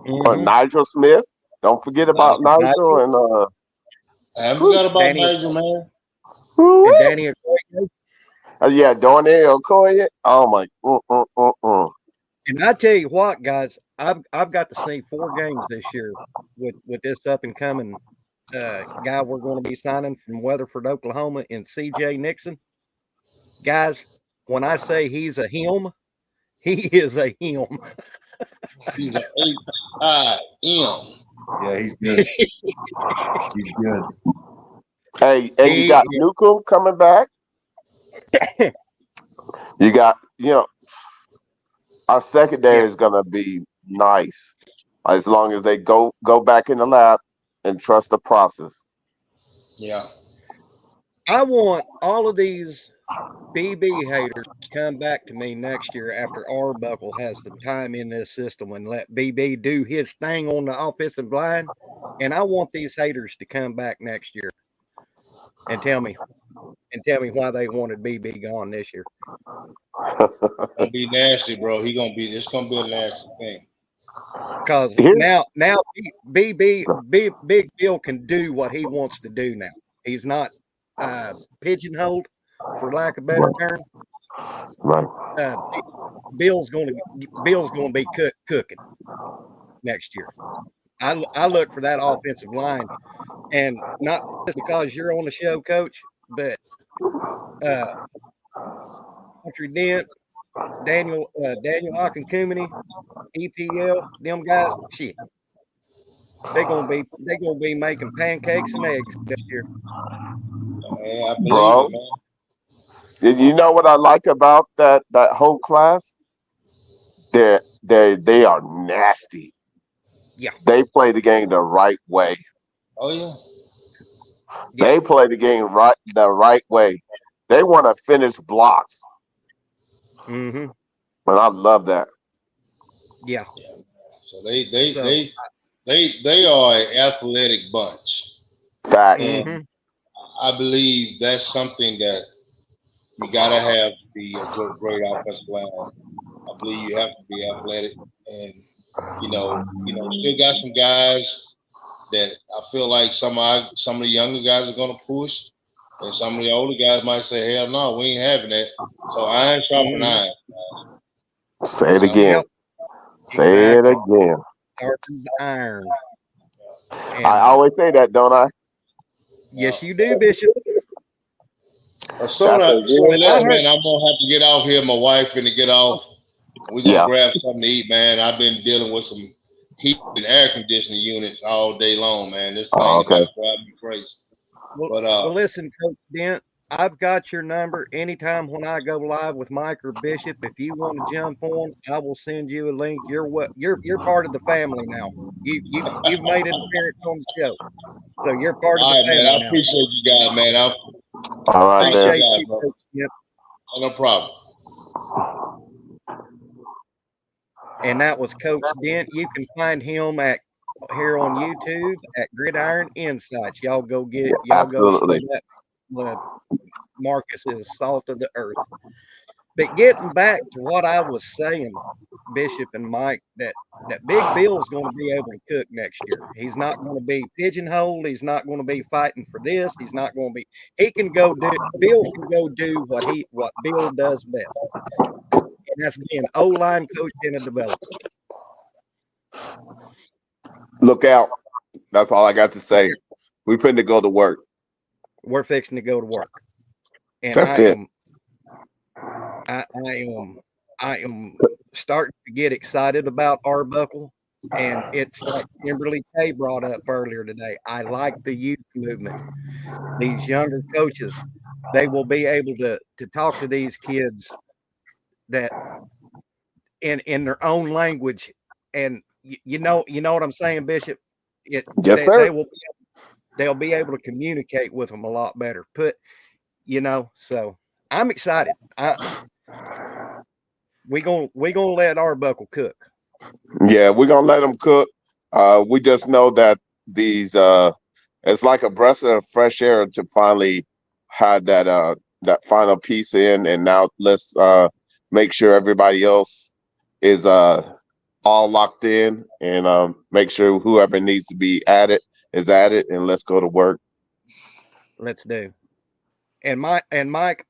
Speaker 3: Nigel Smith. Don't forget about Nigel and
Speaker 4: I haven't forgot about Nigel, man.
Speaker 1: And Danny Okoye.
Speaker 3: Yeah, Darnell Okoye. Oh my.
Speaker 1: And I tell you what, guys, I've got to see 4 games this year with this up and coming guy we're going to be signing from Weatherford, Oklahoma, in CJ Nixon. Guys, when I say he's a him, he is a him.
Speaker 4: He's an H-I-M.
Speaker 5: Yeah, he's good. He's good.
Speaker 3: Hey, and you got Newcomb coming back. You got, our secondary is gonna be nice as long as they go back in the lab and trust the process.
Speaker 4: Yeah.
Speaker 1: I want all of these BB haters to come back to me next year after Arbuckle has the time in this system and let BB do his thing on the offensive line. And I want these haters to come back next year and tell me why they wanted BB gone this year.
Speaker 4: Gonna be nasty, bro. It's gonna be a nasty thing.
Speaker 1: Because now Big Bill can do what he wants to do now. He's not pigeonholed, for lack of a better term.
Speaker 3: Right.
Speaker 1: Bill's gonna be cooking next year. I look for that offensive line, and not just because you're on the show, Coach, but Country Dent, Daniel Akinkumene, EPL, them guys, shit. They're gonna be making pancakes and eggs this year.
Speaker 4: I believe
Speaker 3: Bro,
Speaker 4: it, man.
Speaker 3: Did you know what I like about that whole class? They are nasty.
Speaker 1: Yeah.
Speaker 3: They play the game the right way.
Speaker 4: Oh yeah.
Speaker 3: They play the game the right way. They want to finish blocks.
Speaker 1: Mm-hmm.
Speaker 3: And I love that.
Speaker 1: Yeah.
Speaker 4: So they are an athletic bunch.
Speaker 3: Facts.
Speaker 4: And I believe that's something that you gotta have to be a great offensive line. I believe you have to be athletic, and still got some guys that I feel like some of the younger guys are gonna push, and some of the older guys might say, "Hell no, we ain't having that." So iron sharpen iron.
Speaker 3: Say it again.
Speaker 1: Yep.
Speaker 3: Say it again.
Speaker 1: Sharpen iron.
Speaker 3: And I always say that, don't I?
Speaker 1: Yes, you do, Bishop.
Speaker 4: So man, I'm gonna have to get off here. My wife finna get off. We're gonna grab something to eat, man. I've been dealing with some heat and air conditioning units all day long, man. This thing is about to drive me crazy.
Speaker 1: Well, listen, Coach Dent, I've got your number. Anytime when I go live with Mike or Bishop, if you want to jump on, I will send you a link. You're part of the family now. You've made an appearance on the show, so you're part of the family
Speaker 4: man, I
Speaker 1: now.
Speaker 4: appreciate you guys, man.
Speaker 3: All right, man.
Speaker 4: You, Coach, yep. No problem.
Speaker 1: And that was Coach Dent. You can find him here on YouTube at Gridiron Insights. Y'all go go see that. Marcus is salt of the earth. But getting back to what I was saying, Bishop and Mike, that Big Bill's going to be able to cook next year. He's not going to be pigeonholed. He's not going to be fighting for this. He's not going to be. He can go do. Bill can go do what Bill does best, and that's being O-line coach and a developer.
Speaker 3: Look out! That's all I got to say. We finna go to work.
Speaker 1: We're fixing to go to work, and
Speaker 3: That's it.
Speaker 1: I am starting to get excited about Arbuckle, and it's like Kimberly Kay brought up earlier today. I like the youth movement. These younger coaches, they will be able to talk to these kids that in their own language, and you know what I'm saying, Bishop.
Speaker 3: Yes, sir.
Speaker 1: They'll be able to communicate with them a lot better. So I'm excited. We gonna let Arbuckle cook.
Speaker 3: Yeah, we're gonna let them cook. We just know that these it's like a breath of fresh air to finally have that final piece in, and now let's make sure everybody else is all locked in, and make sure whoever needs to be added is added, and let's go to work.
Speaker 1: Let's do. And Mike,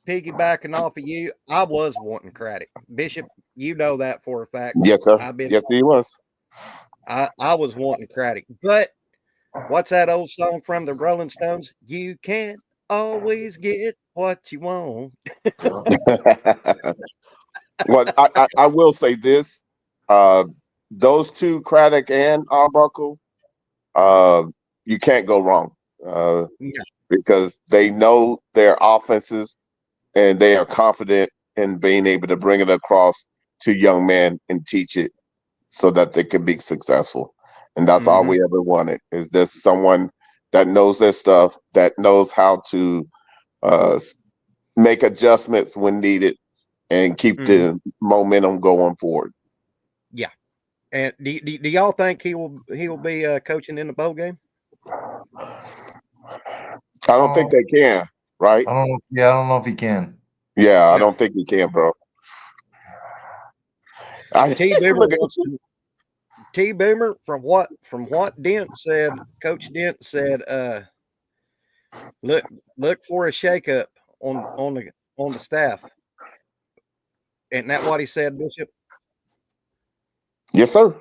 Speaker 1: piggybacking off of you, I was wanting Craddock. Bishop, you know that for a fact.
Speaker 3: Yes, sir. Yes, he was.
Speaker 1: I was wanting Craddock. But what's that old song from the Rolling Stones? You can't always get what you want.
Speaker 3: Well, I will say this. Those two, Craddock and Arbuckle, you can't go wrong.
Speaker 1: Yeah.
Speaker 3: Because they know their offenses and they are confident in being able to bring it across to young men and teach it so that they can be successful. And that's all we ever wanted, is there's someone that knows their stuff, that knows how to make adjustments when needed and keep the momentum going forward.
Speaker 1: Yeah. And do y'all think he will be coaching in the bowl game?
Speaker 3: I don't think they can, right?
Speaker 5: I don't know if he can.
Speaker 3: Yeah, I don't think he can, bro.
Speaker 1: T Boomer, from what Dent said, Coach Dent said, look for a shakeup on the staff. Isn't that what he said, Bishop?
Speaker 3: Yes, sir.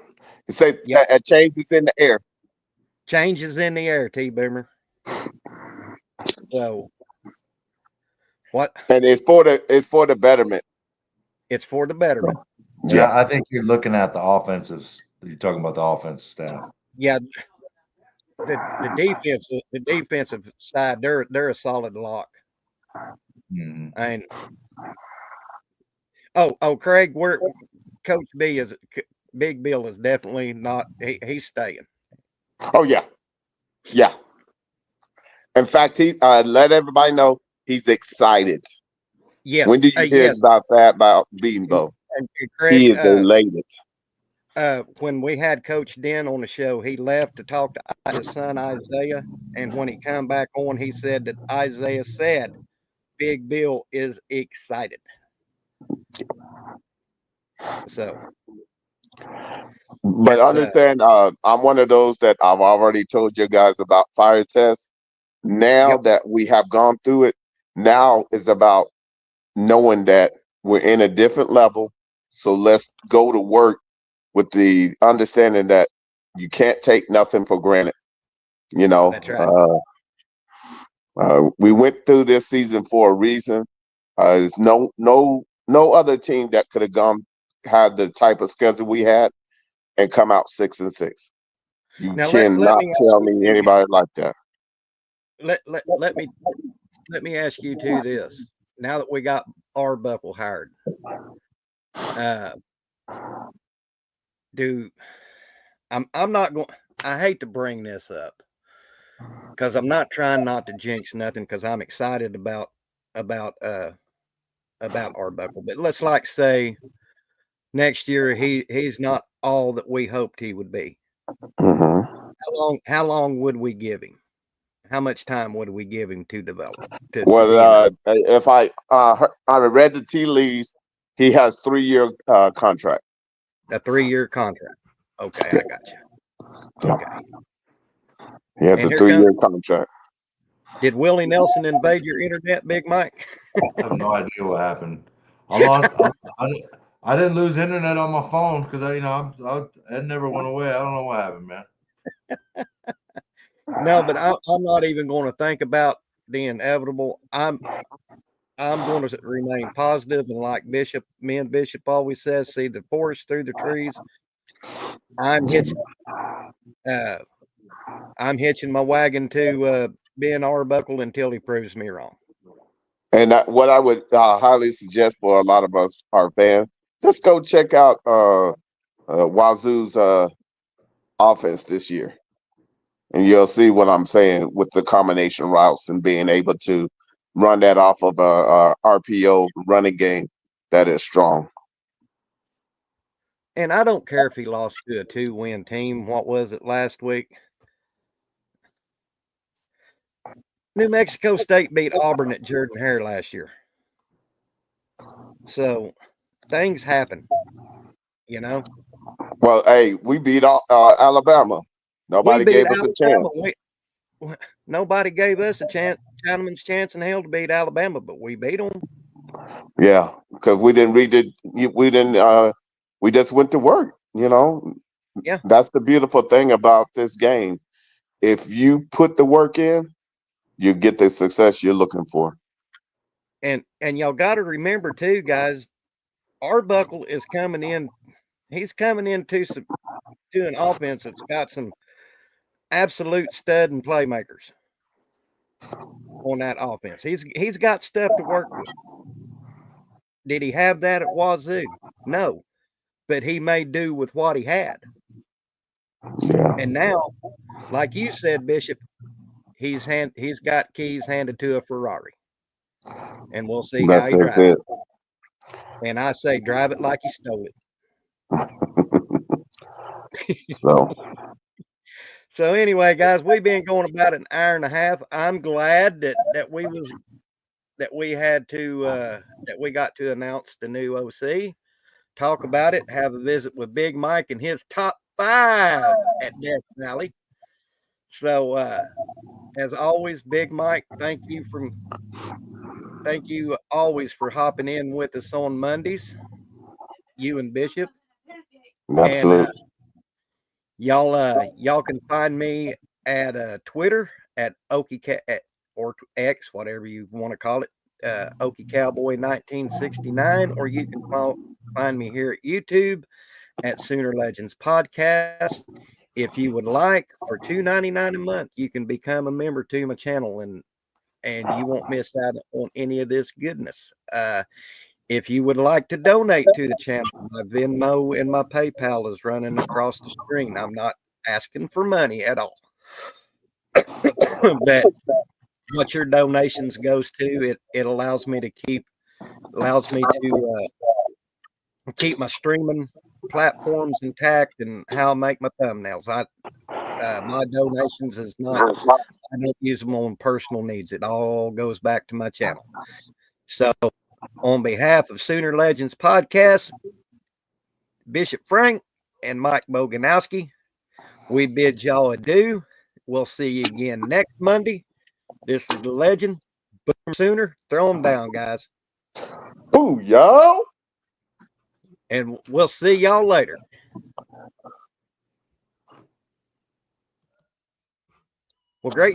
Speaker 3: He said that change is in the air.
Speaker 1: Change is in the air, T Boomer. So what?
Speaker 3: And it's for the betterment.
Speaker 1: It's for the betterment.
Speaker 5: Yeah, I think you're looking at the offensives. You're talking about the offensive staff.
Speaker 1: Yeah, the defensive side, they're a solid lock. And Craig, where Coach Big Bill is definitely not. He's staying.
Speaker 3: Oh yeah. In fact, he let everybody know he's excited.
Speaker 1: Yes.
Speaker 3: When did you hear about that about Beanbo?
Speaker 1: Craig,
Speaker 3: he is elated.
Speaker 1: When we had Coach Den on the show, he left to talk to his son Isaiah, and when he come back on, he said that Isaiah said Big Bill is excited. So,
Speaker 3: but understand, I'm one of those that I've already told you guys about fire tests. Now that we have gone through it, now is about knowing that we're in a different level. So let's go to work with the understanding that you can't take nothing for granted. You know,
Speaker 1: that's right.
Speaker 3: We went through this season for a reason. There's no other team that could have had the type of schedule we had and come out 6-6. You cannot tell me anybody like that.
Speaker 1: Let me ask you two this. Now that we got Arbuckle hired, I'm not going. I hate to bring this up because I'm not trying not to jinx nothing, because I'm excited about Arbuckle. But let's say next year he's not all that we hoped he would be. How long would we give him? how much time would we give him to develop?
Speaker 3: If I read the tea leaves, he has 3-year contract.
Speaker 1: A 3-year contract. Okay, I got you. Okay.
Speaker 3: He has a 3-year contract.
Speaker 1: Did Willie Nelson invade your internet, Big Mike?
Speaker 5: I have no idea what happened. I didn't lose internet on my phone because it never went away. I don't know what happened, man.
Speaker 1: No, but I'm not even going to think about the inevitable. I'm going to remain positive, and like me and Bishop always says, see the forest through the trees. I'm hitching my wagon to Ben Arbuckle until he proves me wrong.
Speaker 3: And what I would highly suggest for a lot of us, our fans, just go check out Wazoo's offense this year. And you'll see what I'm saying with the combination routes and being able to run that off of a RPO running game that is strong.
Speaker 1: And I don't care if he lost to a 2-win team. What was it last week? New Mexico State beat Auburn at Jordan Hare last year. So things happen, you know.
Speaker 3: Well, hey, we beat Alabama. Nobody gave us a chance.
Speaker 1: Nobody gave us a chance, Chinaman's chance in hell to beat Alabama, but we beat them.
Speaker 3: Yeah, because we didn't read it. We just went to work, you know.
Speaker 1: Yeah.
Speaker 3: That's the beautiful thing about this game. If you put the work in, you get the success you're looking for.
Speaker 1: And y'all got to remember too, guys, Arbuckle is coming in. He's coming into an offense that's got some absolute stud and playmakers on that offense. He's got stuff to work with. Did he have that at Wazoo? No, but he made do with what he had.
Speaker 3: Yeah.
Speaker 1: And now, like you said, Bishop, he's got keys handed to a Ferrari, and we'll see how he drives it. And I say, drive it like you stole it. So anyway, guys, we've been going about an hour and a half. I'm glad that we got to announce the new OC, talk about it, have a visit with Big Mike and his top 5 at Death Valley. So as always, Big Mike, thank you always for hopping in with us on Mondays. You and Bishop.
Speaker 3: Absolutely.
Speaker 1: And y'all can find me at Twitter at or X, whatever you want to call it, Okie Cowboy 1969, or you can find me here at YouTube at Sooner Legends Podcast. If you would like, for $2.99 a month, you can become a member to my channel, and you won't miss out on any of this goodness. If you would like to donate to the channel, my Venmo and my PayPal is running across the screen. I'm not asking for money at all. But what your donations goes to, it allows me to keep my streaming platforms intact and how I make my thumbnails. My donations is not, I don't use them on personal needs. It all goes back to my channel. So on behalf of Sooner Legends Podcast, Bishop Frank and Mike Boganowski, we bid y'all adieu. We'll see you again next Monday. This is the legend. Boom Sooner. Throw them down, guys.
Speaker 3: Boo, y'all.
Speaker 1: And we'll see y'all later. Well, great